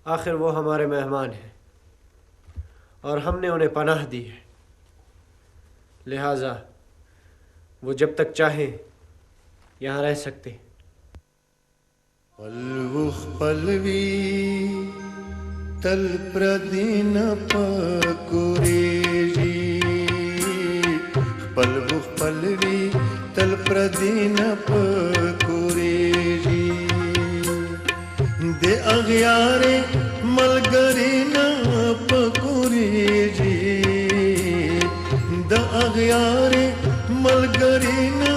आखिर वो हमारे मेहमान हैं और हमने उन्हें पनाह दी है, लिहाजा वो जब तक चाहें यहाँ रह सकते। पलवुख पलवी तल प्रदीन पकुरेजी, पलवुख पलवी तल प्रदीन पकुरेजी, दे अग्यारे मलगरीना पकुरेजी, द अग्यारे मलगरीना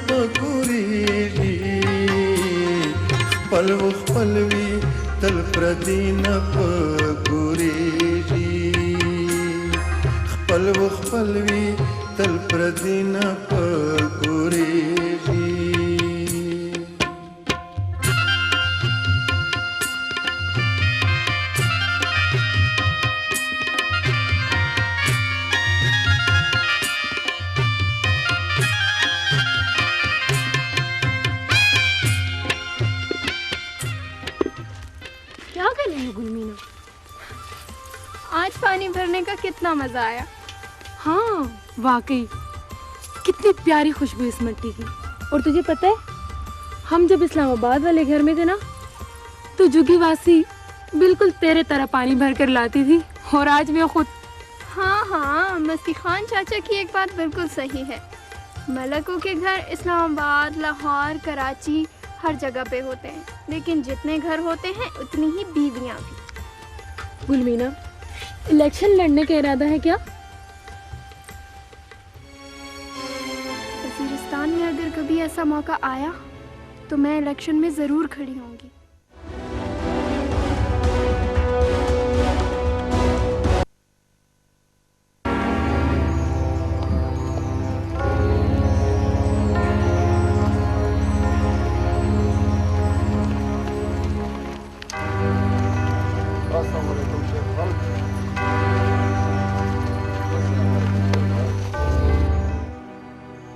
पकुरेजी, पलवुख पलवी तल प्रदीन पकुरेजी, पलवुख पलवी तल प्रदीन पकुरेजी। क्या कर रही हो गुलमीना? आज पानी भरने का कितना मजा आया। हाँ वाकई, कितनी प्यारी खुशबू इस मिट्टी की। और तुझे पता है, हम जब इस्लामाबाद वाले घर में थे ना, तो जुगी वासी बिल्कुल तेरे तरह पानी भर कर लाती थी, और आज मैं खुद। हाँ हाँ, मस्ती खान चाचा की एक बात बिल्कुल सही है। मलकों के घर इस्लामाबाद, लाहौर, कराची हर जगह पे होते हैं, लेकिन जितने घर होते हैं उतनी ही बीवियां भी। गुलमीना, इलेक्शन लड़ने का इरादा है क्या? वज़ीरिस्तान में अगर कभी ऐसा मौका आया तो मैं इलेक्शन में ज़रूर खड़ी होंगी।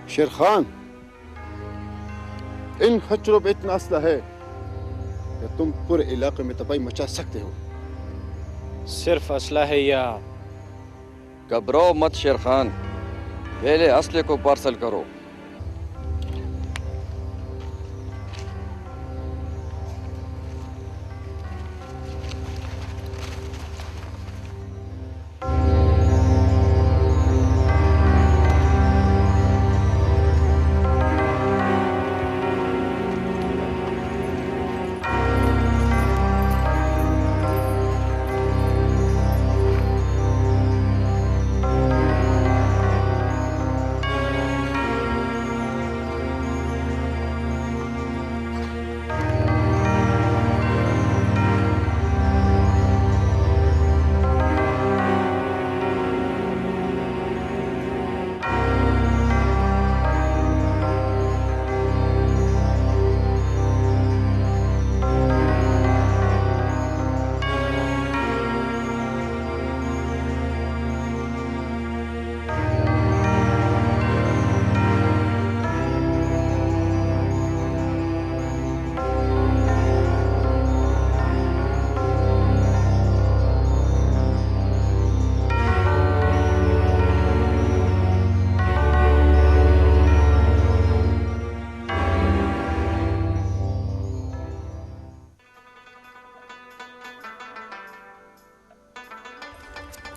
शेर खान, इन खच्चरों पे इतना असला है कि तुम पूरे इलाके में तबाही मचा सकते हो। सिर्फ असला है या? घबराओ मत शेर खान, पहले असले को पार्सल करो।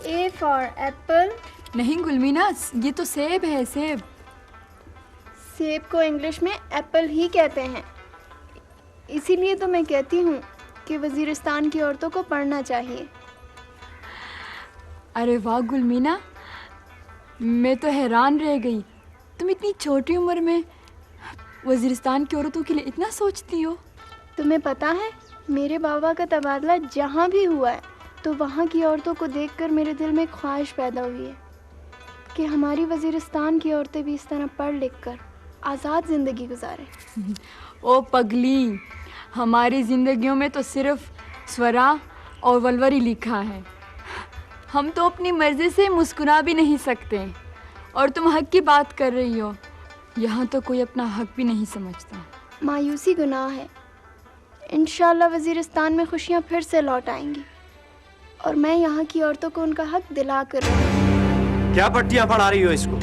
A for apple. नहीं गुलमीना, ये तो सेब है, सेब। सेब को इंग्लिश में एप्पल ही कहते हैं। इसीलिए तो मैं कहती हूँ कि वजीरिस्तान की औरतों को पढ़ना चाहिए। अरे वाह गुलमीना, मैं तो हैरान रह गई। तुम इतनी छोटी उम्र में वजीरिस्तान की औरतों के लिए इतना सोचती हो। तुम्हें पता है, मेरे बाबा का तबादला जहाँ भी हुआ है तो वहाँ की औरतों को देखकर मेरे दिल में ख्वाहिश पैदा हुई है कि हमारी वजीरिस्तान की औरतें भी इस तरह पढ़ लिख कर आज़ाद ज़िंदगी गुजारें। ओ पगली, हमारी ज़िंदगियों में तो सिर्फ स्वरा और वलवर ही लिखा है। हम तो अपनी मर्ज़ी से मुस्कुरा भी नहीं सकते, और तुम हक की बात कर रही हो। यहाँ तो कोई अपना हक भी नहीं समझता। मायूसी गुनाह है। इंशाल्लाह वजीरिस्तान में खुशियाँ फिर से लौट आएंगी और मैं यहाँ की औरतों को उनका हक दिला कर रहूँगी। क्या पट्टियाँ पढ़ा रही हो इसको?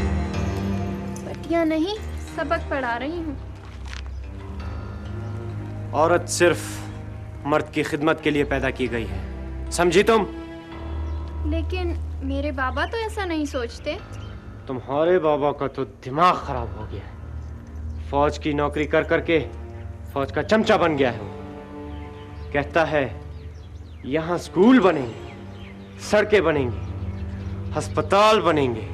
पट्टियाँ नहीं, सबक पढ़ा रही हूँ। औरत सिर्फ मर्द की खिदमत के लिए पैदा की गई है, समझी तुम? लेकिन मेरे बाबा तो ऐसा नहीं सोचते। तुम्हारे बाबा का तो दिमाग खराब हो गया है। फौज की नौकरी कर करके फौज का चमचा बन गया है वो। कहता है यहाँ स्कूल बनेंगे, सड़कें बनेंगी, अस्पताल बनेंगे,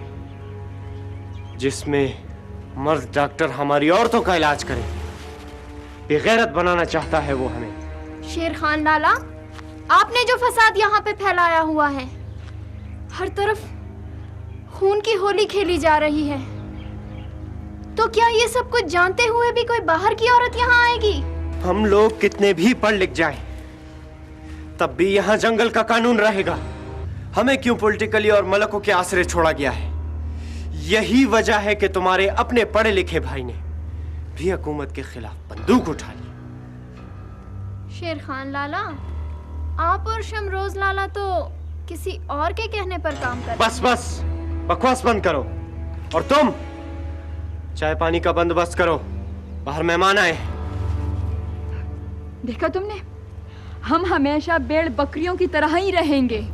जिसमें मर्द डॉक्टर हमारी औरतों का इलाज करें। बेगैरत बनाना चाहता है वो हमें। शेर खान लाला, आपने जो फसाद यहाँ पे फैलाया हुआ है, हर तरफ खून की होली खेली जा रही है, तो क्या ये सब कुछ जानते हुए भी कोई बाहर की औरत यहाँ आएगी? हम लोग कितने भी पढ़ लिख जाएं, तब भी यहाँ जंगल का कानून रहेगा। हमें क्यों पॉलिटिकली और मलकों के आसरे छोड़ा गया है? यही वजह है कि तुम्हारे अपने पढ़े लिखे भाई ने भी हुकूमत के खिलाफ बंदूक उठा ली। शेर खान लाला, आप और शमरोज लाला तो किसी और के कहने पर काम करते। बस बस बकवास बंद करो। और तुम चाय पानी का बंदोबस्त करो, बाहर मेहमान आए। देखा तुमने, हम हमेशा भेड़ बकरियों की तरह ही रहेंगे।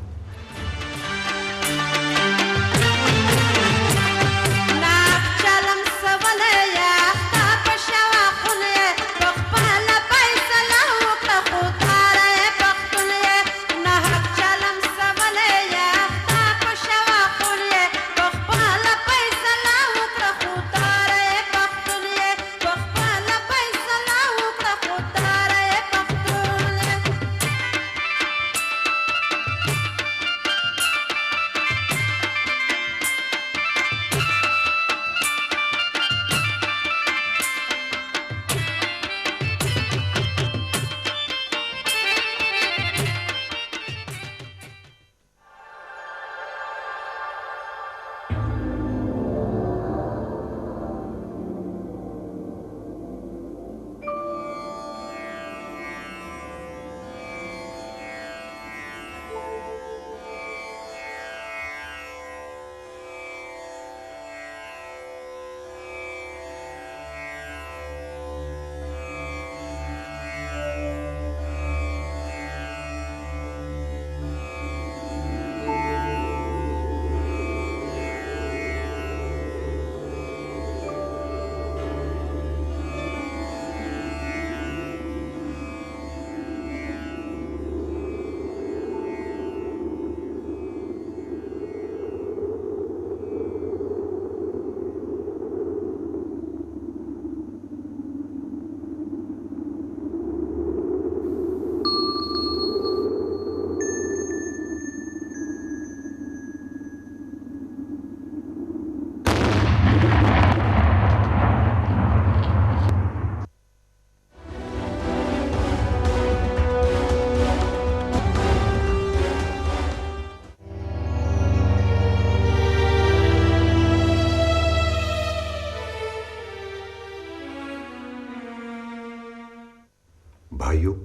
भाइयों,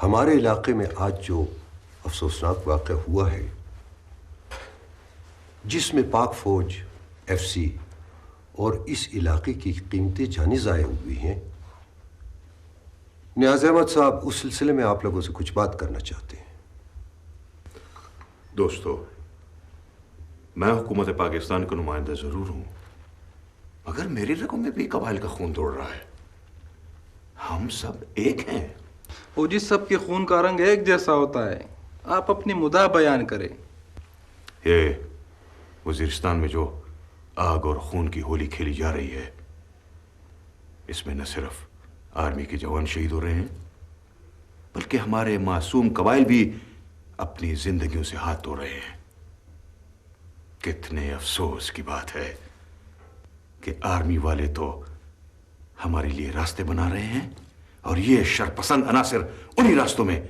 हमारे इलाके में आज जो अफसोसनाक वाक़या हुआ है, जिसमें पाक फौज, एफसी और इस इलाके की कीमती जानें ज़ाया हुई हैं, नियाज़ अहमद साहब उस सिलसिले में आप लोगों से कुछ बात करना चाहते हैं। दोस्तों, मैं हुकूमत पाकिस्तान का नुमाइंदा जरूर हूं, मगर मेरी रगों में भी कबाइल का खून दौड़ रहा है। हम सब एक हैं। वो जिस सबके खून का रंग एक जैसा होता है, आप अपनी मुद्दा बयान करें। ये वजीरिस्तान में जो आग और खून की होली खेली जा रही है, इसमें न सिर्फ आर्मी के जवान शहीद हो रहे हैं, बल्कि हमारे मासूम कबाइल भी अपनी जिंदगियों से हाथ धो रहे हैं। कितने अफसोस की बात है कि आर्मी वाले तो हमारे लिए रास्ते बना रहे हैं और ये शरपसंद अनासिर उन्हीं रास्तों में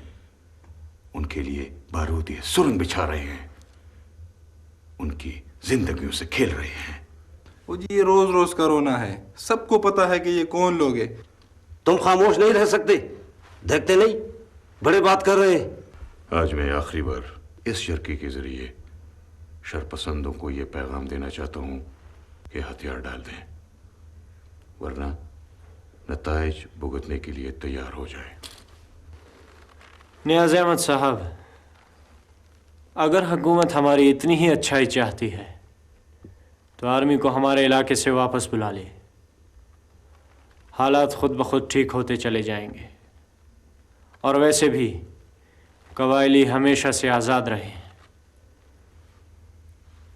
उनके लिए बारूदी सुरंग बिछा रहे हैं, उनकी जिंदगियों से खेल रहे हैं। वो जी ये रोज रोज का रोना है, सबको पता है कि ये कौन लोग हैं। तुम खामोश नहीं रह सकते, देखते नहीं बड़े बात कर रहे हैं। आज मैं आखिरी बार इस जरके के जरिए शरपसंदों को यह पैगाम देना चाहता हूं कि हथियार डाल दें, वरना नताइज भुगतने के लिए तैयार हो जाए। नियाज़ अहमद साहब, अगर हुकूमत हमारी इतनी ही अच्छाई चाहती है तो आर्मी को हमारे इलाके से वापस बुला ले। हालात खुद ब खुद ठीक होते चले जाएंगे, और वैसे भी कबायली हमेशा से आज़ाद रहे।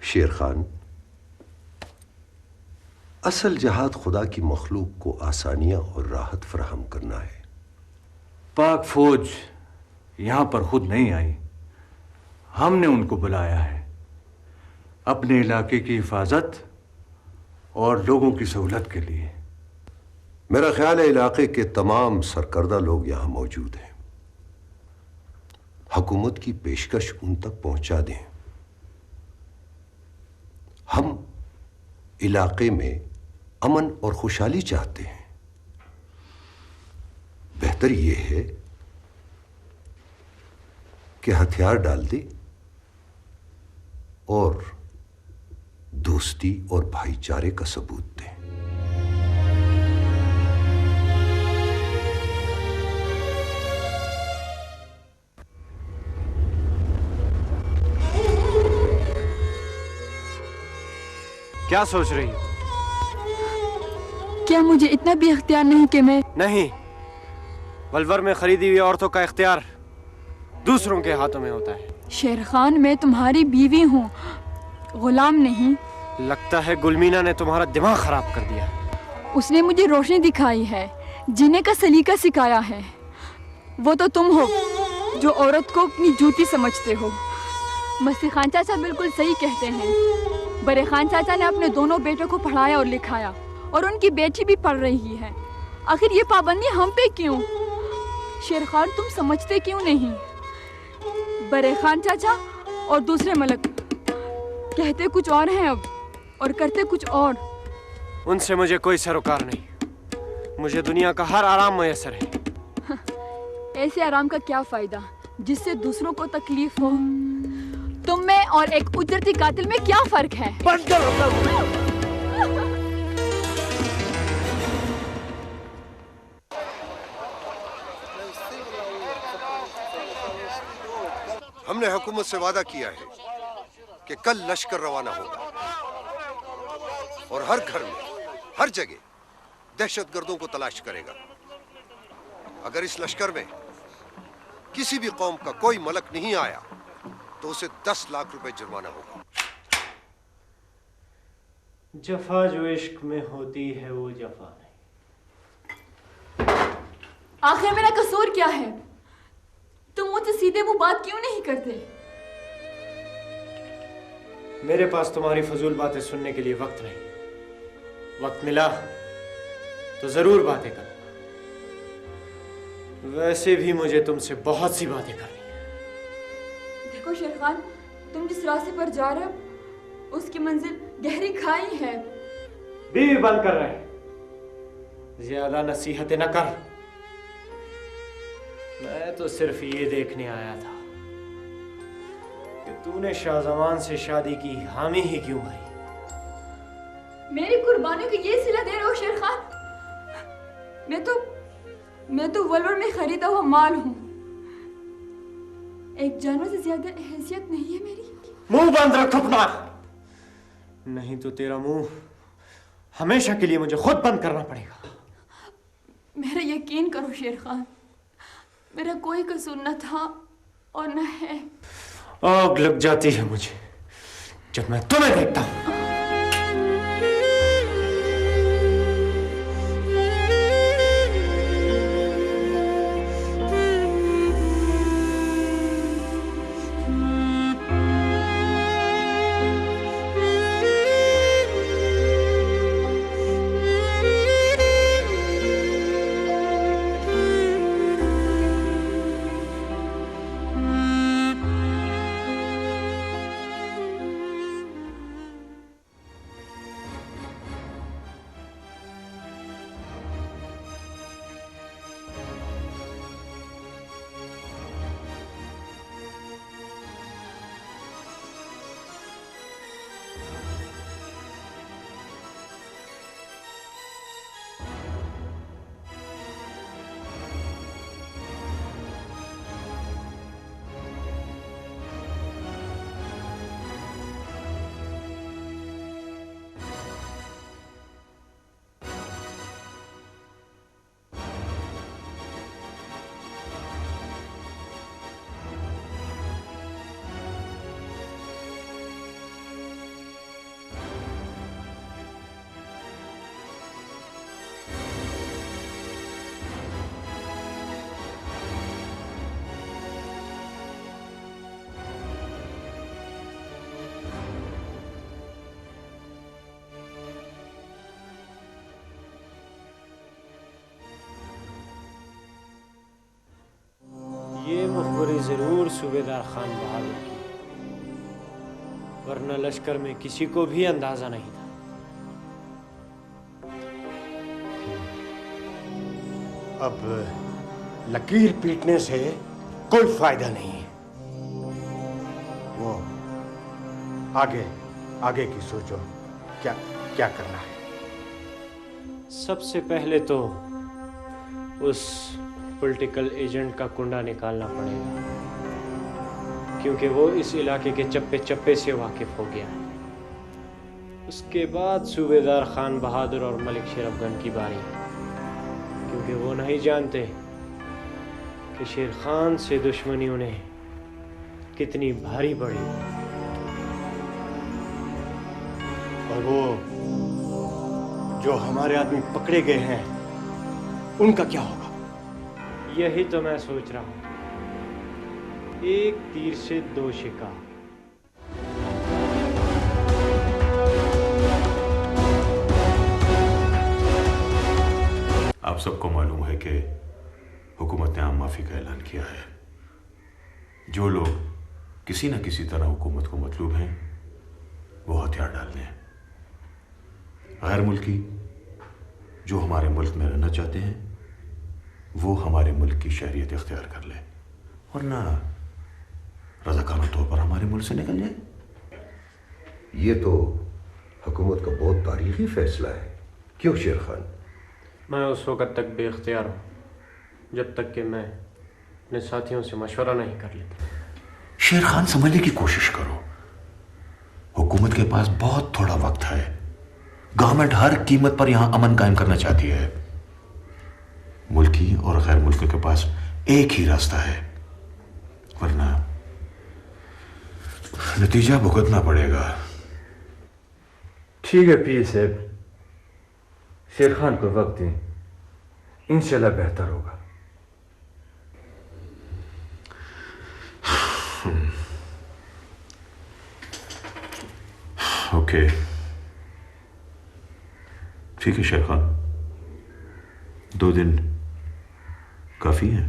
शेर खान, असल जहाद खुदा की मखलूक को आसानियां और राहत फराहम करना है। पाक फौज यहां पर खुद नहीं आई, हमने उनको बुलाया है अपने इलाके की हिफाजत और लोगों की सहूलत के लिए। मेरा ख्याल है इलाके के तमाम सरकर्दा लोग यहां मौजूद हैं। हुकूमत की पेशकश उन तक पहुंचा दें। हम इलाके में अमन और खुशहाली चाहते हैं। बेहतर यह है कि हथियार डाल दे और दोस्ती और भाईचारे का सबूत दें। क्या सोच रही हो? क्या मुझे इतना भी इख्तियार नहीं कि मैं नहीं, वलवर में खरीदी हुई औरतों का इख्तियार दूसरों के हाथों में होता है। शेर खान, मैं तुम्हारी बीवी हूँ, गुलाम नहीं। लगता है गुलमीना ने तुम्हारा दिमाग खराब कर दिया। उसने मुझे रोशनी दिखाई है, जीने का सलीका सिखाया है। वो तो तुम हो जो औरत को अपनी जूती समझते हो। मसीह खान चाचा बिल्कुल सही कहते हैं। बड़े खान चाचा ने अपने दोनों बेटों को पढ़ाया और लिखाया, और उनकी बेटी भी पढ़ रही है। आखिर ये पाबंदी हम पे क्यों? शेर खान, तुम समझते क्यों नहीं? बड़े खान चाचा और दूसरे मलक कहते कुछ और हैं अब, और करते कुछ और। उनसे मुझे कोई सरोकार नहीं। मुझे दुनिया का हर आराम मयसर है। ऐसे आराम का क्या फायदा जिससे दूसरों को तकलीफ हो? तुम में और एक उजरती कातिल में क्या फर्क है? हमने हुकूमत से वादा किया है कि कल लश्कर रवाना होगा और हर घर में, हर जगह दहशतगर्दों को तलाश करेगा। अगर इस लश्कर में किसी भी कौम का कोई मलक नहीं आया तो उसे 10 लाख रुपए जुर्माना होगा। जफा जो इश्क में होती है वो जफा नहीं। आखिर मेरा कसूर क्या है? तुम मुझसे सीधे मुंह बात क्यों नहीं करते? मेरे पास तुम्हारी फजूल बातें सुनने के लिए वक्त नहीं। वक्त मिला तो जरूर बातें करूंगा। वैसे भी मुझे तुमसे बहुत सी बातें करनी है। देखो शेर खान, तुम जिस रास्ते पर जा रहे हो उसकी मंजिल गहरी खाई है। बीवी बंद कर रहे, ज्यादा नसीहतें न कर। मैं तो सिर्फ ये देखने आया था कि तूने शाहजमान से शादी की हामी ही क्यों भरी। मेरी कुर्बानियों की ये सिला दे रहे हो शेर खान? मैं तो वलवर में खरीदा हुआ माल हूँ। एक जानवर से ज्यादा हैसियत नहीं है मेरी। मुंह बंद रख अपना, नहीं तो तेरा मुंह हमेशा के लिए मुझे खुद बंद करना पड़ेगा। मेरा यकीन करो शेर खान, मेरा कोई कसूर न था और न है। आग लग जाती है मुझे जब मैं तुम्हें देखता हूं। ये मुखबरी जरूर सूबेदार खान बहादुर की, वरना लश्कर में किसी को भी अंदाजा नहीं था। अब लकीर पीटने से कोई फायदा नहीं है। वो आगे आगे की सोचो, क्या क्या करना है। सबसे पहले तो उस पॉलिटिकल एजेंट का कुंडा निकालना पड़ेगा, क्योंकि वो इस इलाके के चप्पे चप्पे से वाकिफ हो गया है। उसके बाद सूबेदार खान बहादुर और मलिक शेर अफगन की बारी, क्योंकि वो नहीं जानते कि शेर खान से दुश्मनी उन्हें कितनी भारी पड़ी। और वो जो हमारे आदमी पकड़े गए हैं उनका क्या होगा? यही तो मैं सोच रहा हूं, एक तीर से दो शिकार। आप सबको मालूम है कि हुकूमत ने आम माफी का ऐलान किया है। जो लोग किसी न किसी तरह हुकूमत को मतलूब हैं वो हथियार डाल लें। गैर मुल्की जो हमारे मुल्क में रहना चाहते हैं वो हमारे मुल्क की शहरियत इख्तियार कर ले, वरना रज़ाकाना तौर पर हमारे मुल्क से निकल जाए। ये तो हुकूमत का बहुत तारीखी फैसला है, क्यों शेर खान? मैं उस वक़्त तक बेख्तियार हूँ जब तक कि मैं अपने साथियों से मशवरा नहीं कर लेता। शेर खान, समझने की कोशिश करो। हुकूमत के पास बहुत थोड़ा वक्त है। गवर्नमेंट हर कीमत पर यहां अमन कायम करना चाहती है। मुल्की और गैर मुल्की के पास एक ही रास्ता है, वरना नतीजा भुगतना पड़ेगा। ठीक है पीर साहब, शेर खान को वक्त दें, इंशाल्लाह बेहतर होगा। ओके, ठीक है शेर खान, 2 दिन काफी है।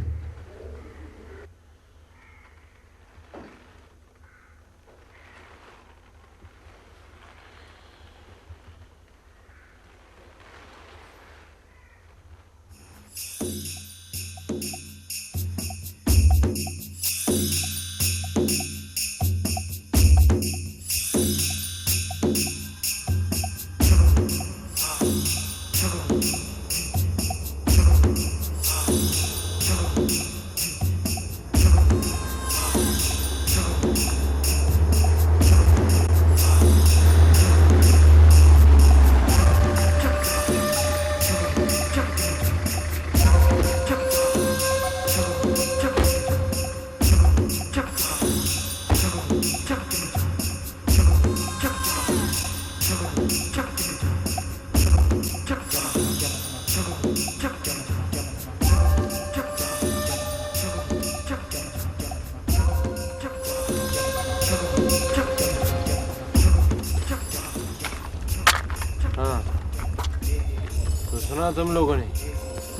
सुना तुम लोगों ने?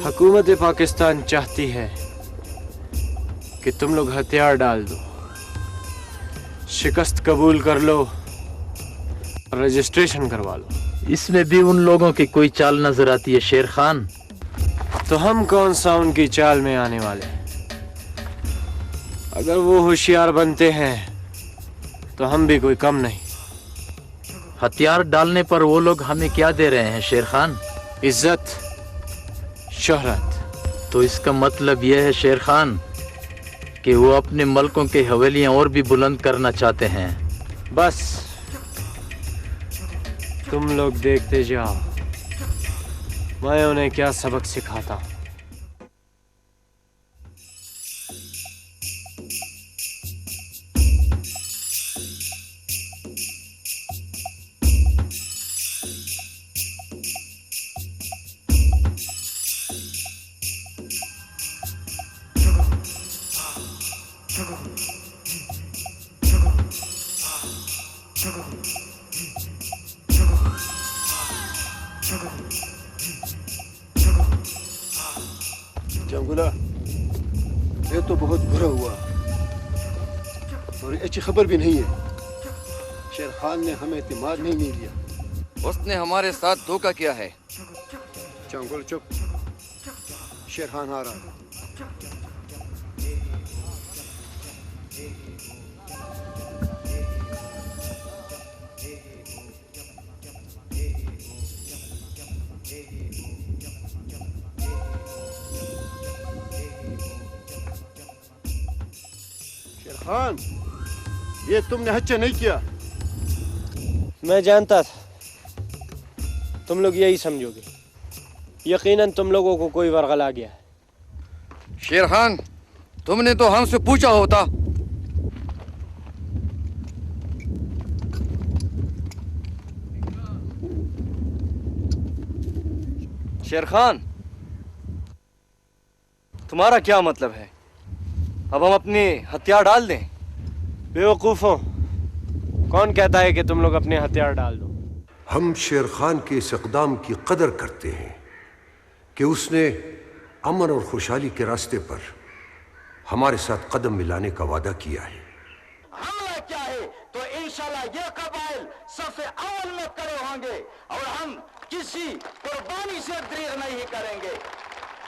हुकूमत पाकिस्तान चाहती है कि तुम लोग हथियार डाल दो, शिकस्त कबूल कर लो, रजिस्ट्रेशन करवा लो। इसमें भी उन लोगों की कोई चाल नजर आती है शेर खान। तो हम कौन सा उनकी चाल में आने वाले हैं? अगर वो होशियार बनते हैं तो हम भी कोई कम नहीं। हथियार डालने पर वो लोग हमें क्या दे रहे हैं शेर खान? इज्जत, शोहरत। तो इसका मतलब यह है शेर खान कि वो अपने मलकों की हवेलियां और भी बुलंद करना चाहते हैं। बस तुम लोग देखते जाओ मैं उन्हें क्या सबक सिखाता हूं। जंगुला, ये तो बहुत बुरा हुआ और ये अच्छी खबर भी नहीं है। शेर खान ने हमें एतमाद नहीं लिया। उसने हमारे साथ धोखा किया है। जंगुल चुप, शेर खान हारा। खान, ये तुमने अच्छा नहीं किया। मैं जानता था तुम लोग यही समझोगे। यकीनन तुम लोगों को कोई वरगला गया है। शेर खान, तुमने तो हमसे पूछा होता। शेर खान, तुम्हारा क्या मतलब है? अब हम अपने हथियार डाल दें? बेवकूफों, कौन कहता है कि तुम लोग अपने हथियार डाल दो? हम शेर खान के इस इक़दाम की कदर करते हैं कि उसने अमन और खुशहाली के रास्ते पर हमारे साथ कदम मिलाने का वादा किया है। हमला क्या है तो इंशाल्लाह ये कबाइल सबसे अव्वल में खड़े होंगे और हम किसी कुर्बानी से दरेग नहीं करेंगे।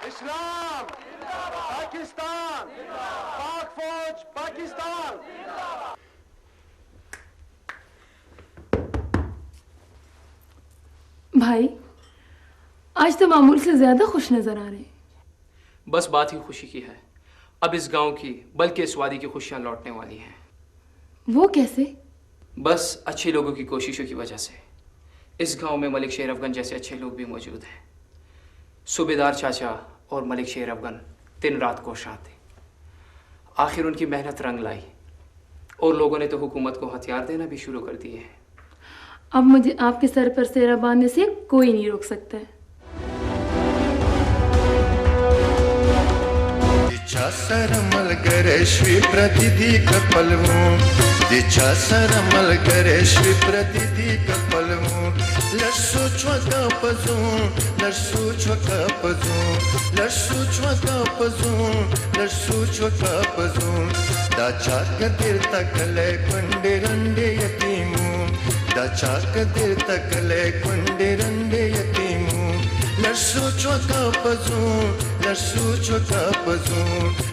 इस्लाम पाकिस्तान, पाक फौज पाकिस्तान। भाई, आज तो मामूल से ज्यादा खुश नजर आ रहे हैं। बस बात ही खुशी की है। अब इस गांव की बल्कि इस वादी की खुशियां लौटने वाली हैं। वो कैसे? बस अच्छे लोगों की कोशिशों की वजह से। इस गांव में मलिक शेर अफगन जैसे अच्छे लोग भी मौजूद हैं। सूबेदार चाचा और मलिक शेर अफगन दिन रात कोशां थे। आखिर उनकी मेहनत रंग लाई और लोगों ने तो हुकूमत को हथियार देना भी शुरू कर दिए हैं। अब मुझे आपके सर पर सेहरा बांधने से कोई नहीं रोक सकता है। सरमल गरेश्वी प्रतिधि कपलवू, दिछा सरमल गरेश्वी प्रतिधि कपलवू, लर्सु छ्वका पजू, लर्सु छ्वका पजू, लर्सु छ्वका पजू, लर्सु छ्वका पजू, दाचा कदिर तकले कुंडे रंडे यतीमू, दाचा कदिर तकले कुंडे रंडे यतीमू, लर्सु छ्वका पजू, लर्सु छ्वका पजू,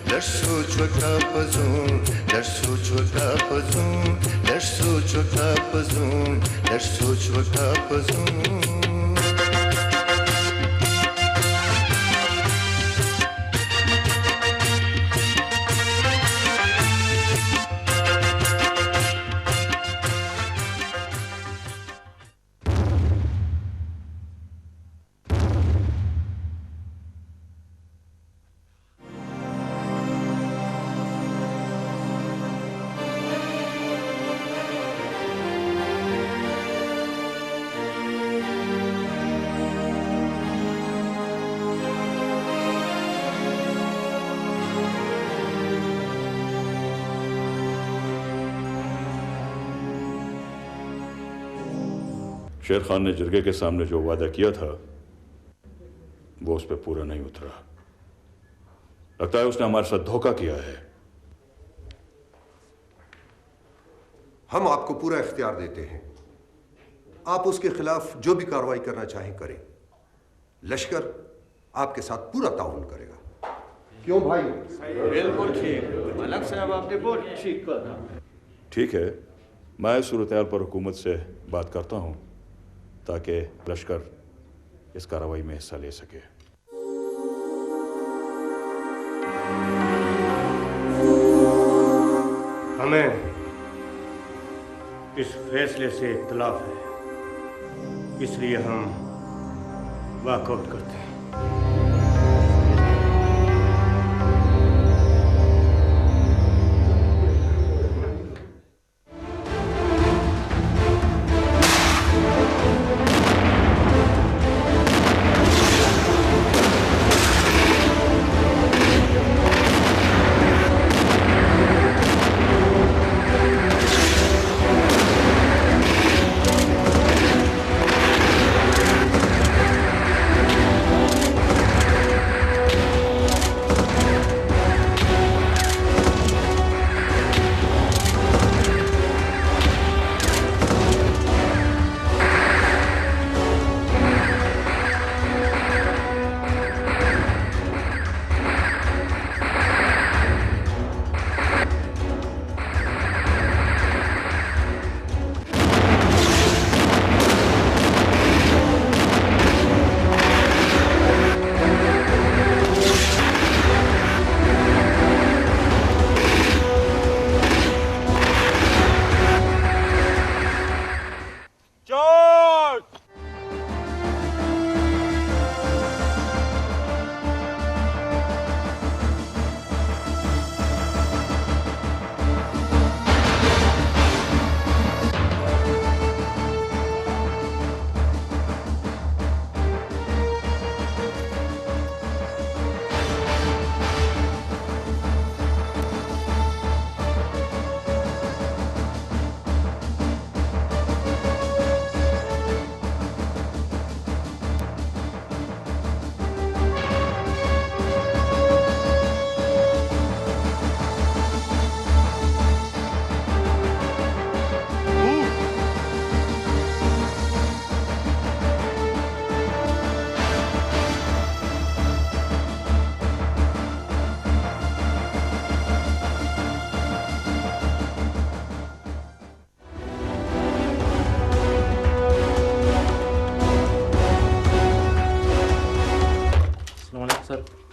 लर्सु छ्वका पजू, लर्सु छ्वका पजू, लर्सु छ्वका पजू, लर्सु छ्वका पजू। शेर खान ने जरगे के सामने जो वादा किया था वो उस पर पूरा नहीं उतरा। लगता है उसने हमारे साथ धोखा किया है। हम आपको पूरा इख्तियार देते हैं, आप उसके खिलाफ जो भी कार्रवाई करना चाहें करें। लश्कर आपके साथ पूरा ताउन करेगा। क्यों भाई? बिल्कुल ठीक। मलक साहब आपने बहुत ठीक कहा। ठीक है, मैं सूरत-ए-हाल पर हुकूमत से बात करता हूँ ताकि लश्कर इस कार्रवाई में हिस्सा ले सके। हमें इस फैसले से इख्तिलाफ है, इसलिए हम वॉकआउट करते हैं।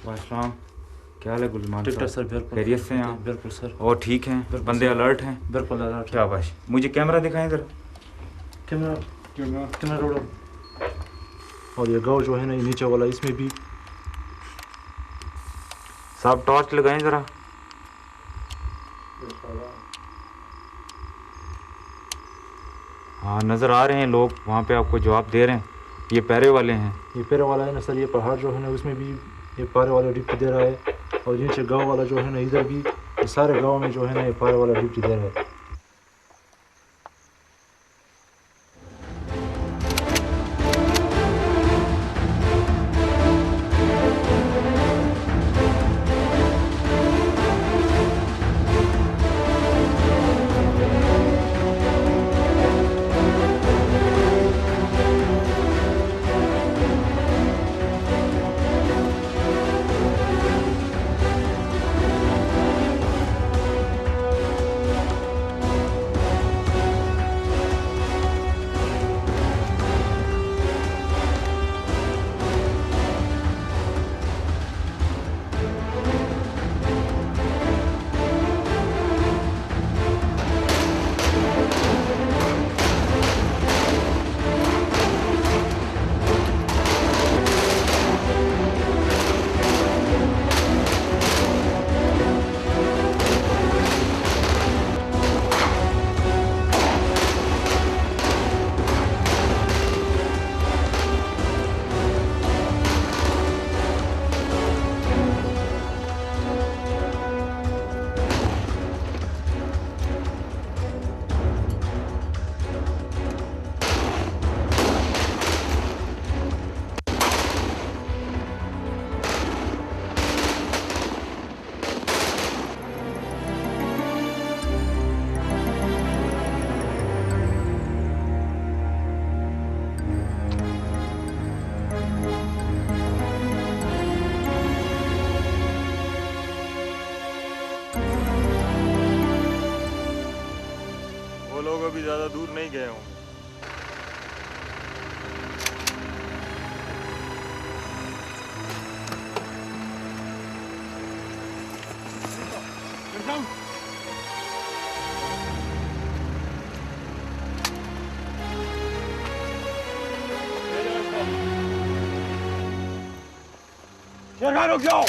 वालेकुम, क्या हाल है गुलमान ठीक है सर, बिल्कुल खैरियत से हैं आप? बिल्कुल सर। और ठीक हैं, बंदे अलर्ट हैं? बिल्कुल अलर्ट। क्या बात, मुझे कैमरा दिखाएं जरा। Camera road. और ये गाँव जो है ना, ये नीचे वाला, इसमें भी साहब टॉर्च लगाएं जरा। हाँ नज़र आ रहे हैं लोग, वहाँ पे आपको जवाब दे रहे हैं। ये पैरे वाले हैं। ये पैरे वाला है ना सर, ये पहाड़ जो है ना उसमें भी ये पारे वाला डिप्टी दे रहा है, और नीचे गांव वाला जो है ना इधर भी, ये सारे गांव में जो है ना ये पारे वाला डिप्टी दे रहा है। ज्यादा दूर नहीं गए हों। शेरखान रुक जाओ।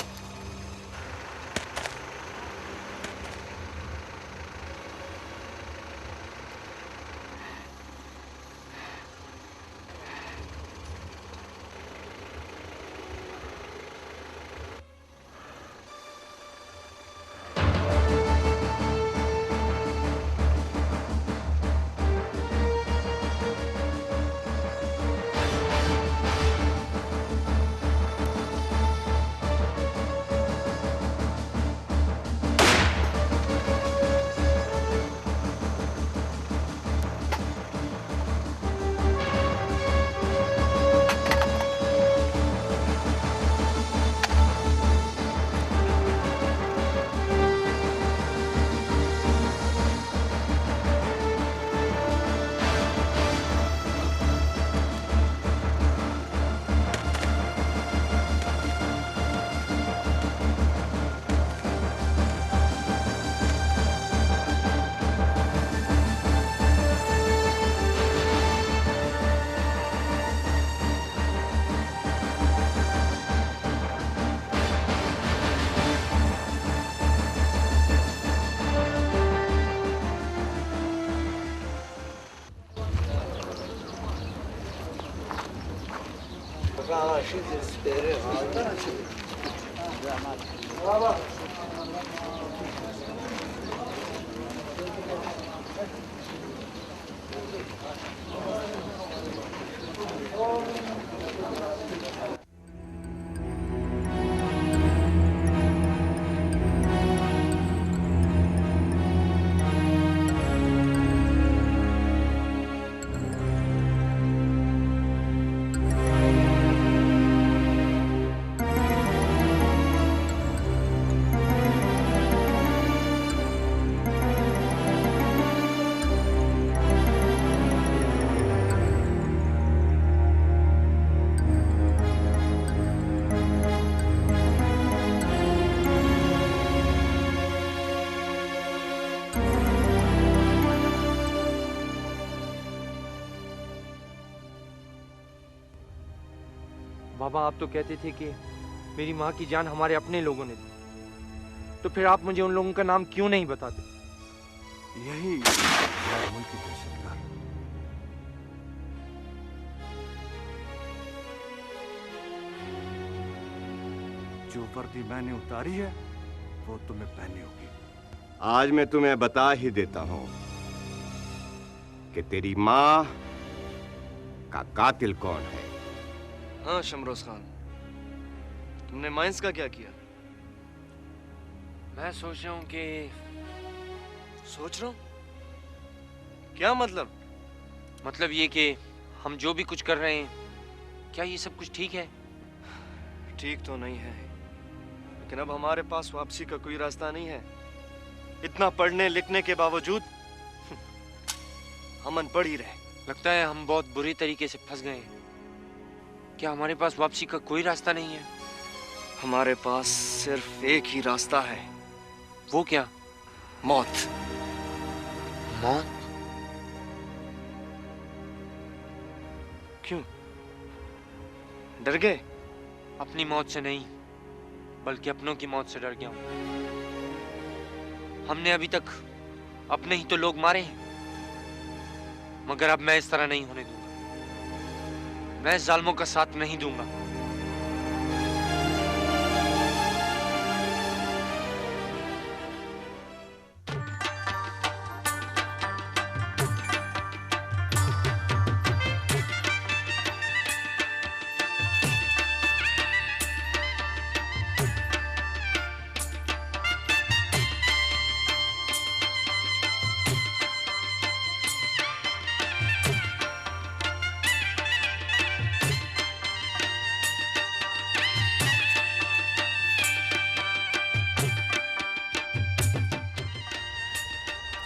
बाबा, आप तो कहते थे कि मेरी माँ की जान हमारे अपने लोगों ने दी, तो फिर आप मुझे उन लोगों का नाम क्यों नहीं बताते? यही हमारे मुल्क की दहशतगार। जो वर्दी मैंने उतारी है वो तुम्हें पहननी होगी। आज मैं तुम्हें बता ही देता हूं कि तेरी माँ का कातिल कौन है। हाँ शमरोज खान, तुमने माइंस का क्या किया? मैं सोच रहा हूँ कि सोच रहा हूँ? क्या मतलब? मतलब ये कि हम जो भी कुछ कर रहे हैं, क्या ये सब कुछ ठीक है? ठीक तो नहीं है, लेकिन अब हमारे पास वापसी का कोई रास्ता नहीं है। इतना पढ़ने लिखने के बावजूद हम अनपढ़ ही रहे। लगता है हम बहुत बुरी तरीके से फंस गए हैं। क्या हमारे पास वापसी का कोई रास्ता नहीं है? हमारे पास सिर्फ एक ही रास्ता है। वो क्या? मौत। मौत? क्यों? डर गए? अपनी मौत से नहीं, बल्कि अपनों की मौत से डर गया हूं। हमने अभी तक अपने ही तो लोग मारे हैं, मगर अब मैं इस तरह नहीं होने दूंगा। मैं जालिमों का साथ नहीं दूंगा।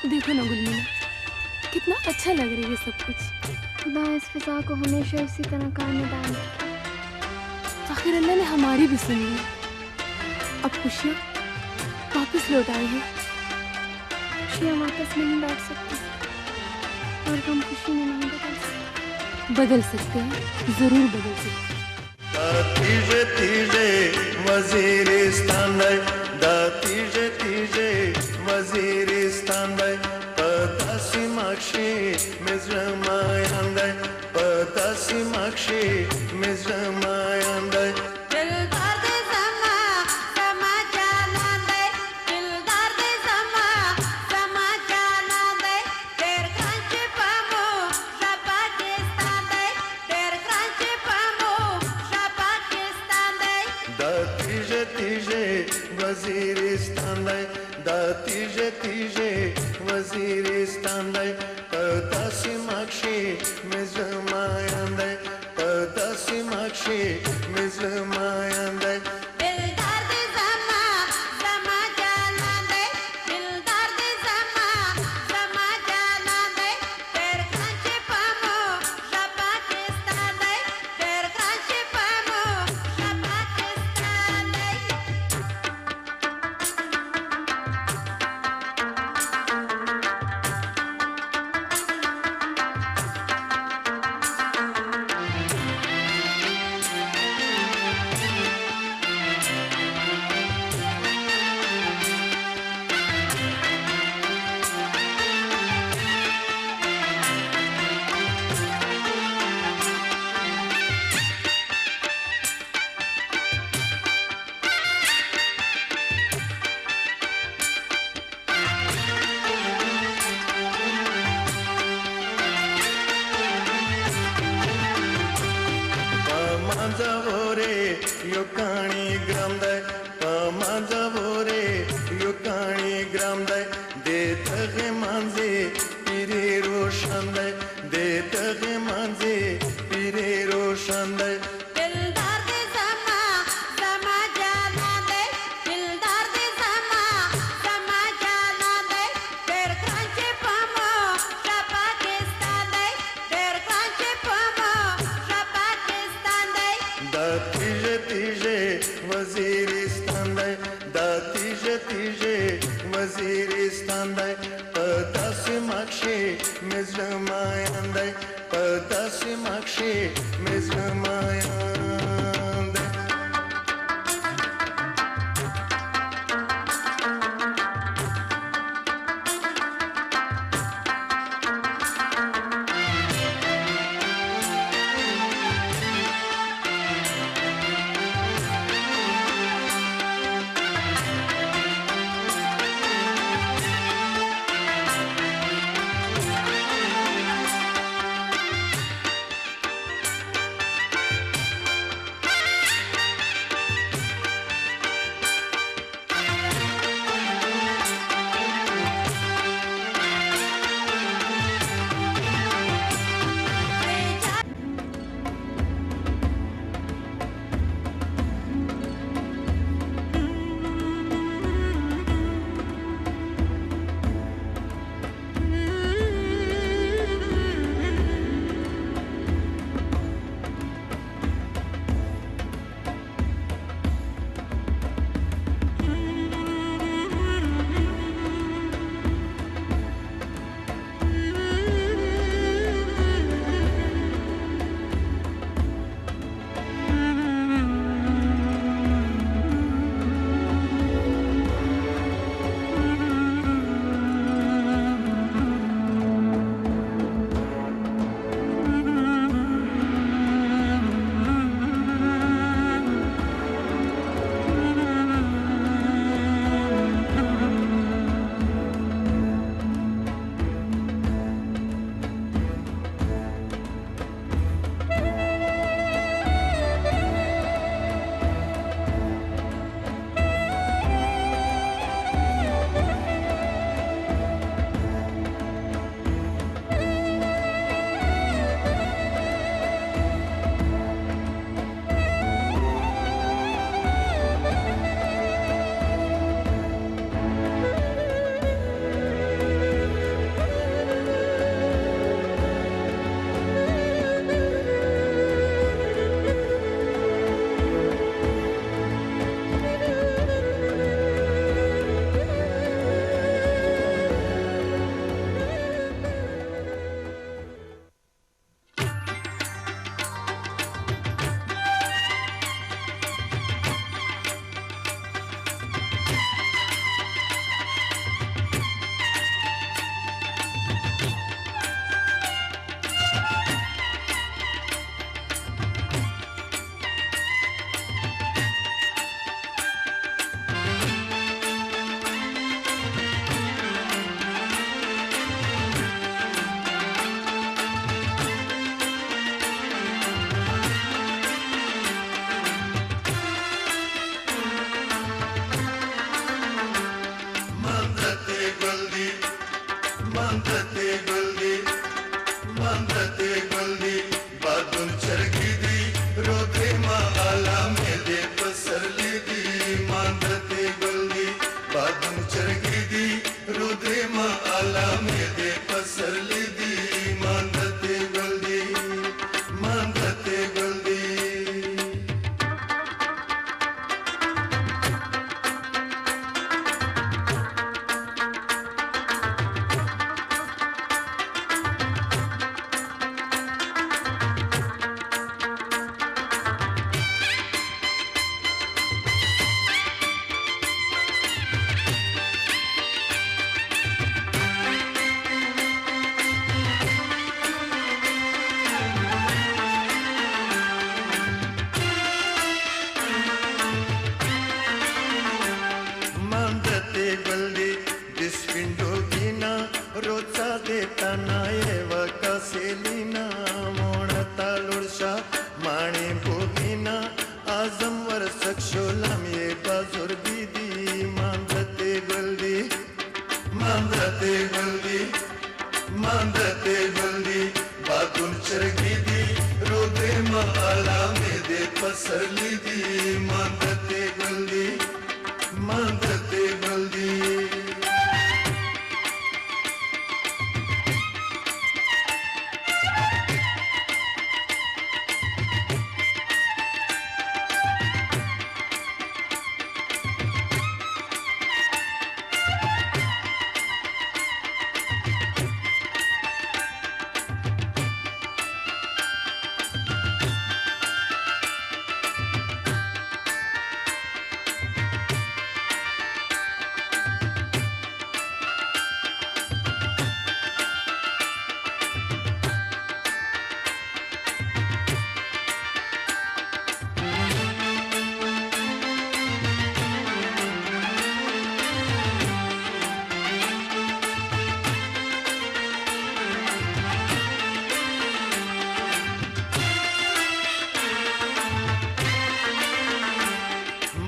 देखो ना गुलमीना, कितना अच्छा लग रही है सब कुछ। खुदा इस फिजा को हमेशा इसी तरह कायम दान रखे। आखिर अल्लाह ने हमारी भी सुन ली। अब खुशियाँ वापस लौट आई हैं। खुशियाँ वापस नहीं लौट सकती और गम खुशी में नहीं बदल सकते। बदल सकते हैं, जरूर बदल सकते हैं। तीजे तीजे वजीरिस्तान दा तीजे तीजे वजीरिस्तान पदासी माक्षी मिज़्रमायान पदासी माक्षी मिज़्रमायान वजीरिस्तान दा तीजे तीजे वजीरिस्तान पदासी माक्षी मिज़्रमायान पदासी माक्षी मिज़्रमायान शोलाम ये बाजुर दीदी मांदते गल्दी मांदते गल्दी मांदते गल्दी बातून चरगीदी रोदे माला में दे पसरली दी मांदते गल्दी मांदते गल्दी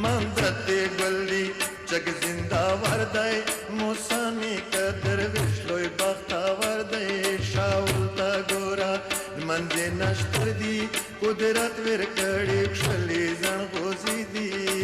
मांदते गल्दी जग जिंदा वरदाय मोसानी कदर विश्लोय बख्ता वरदाय शाउलता गोरा मंजे नश्तर दी कुदरत विर कड़ी क्षली जण गोजी दी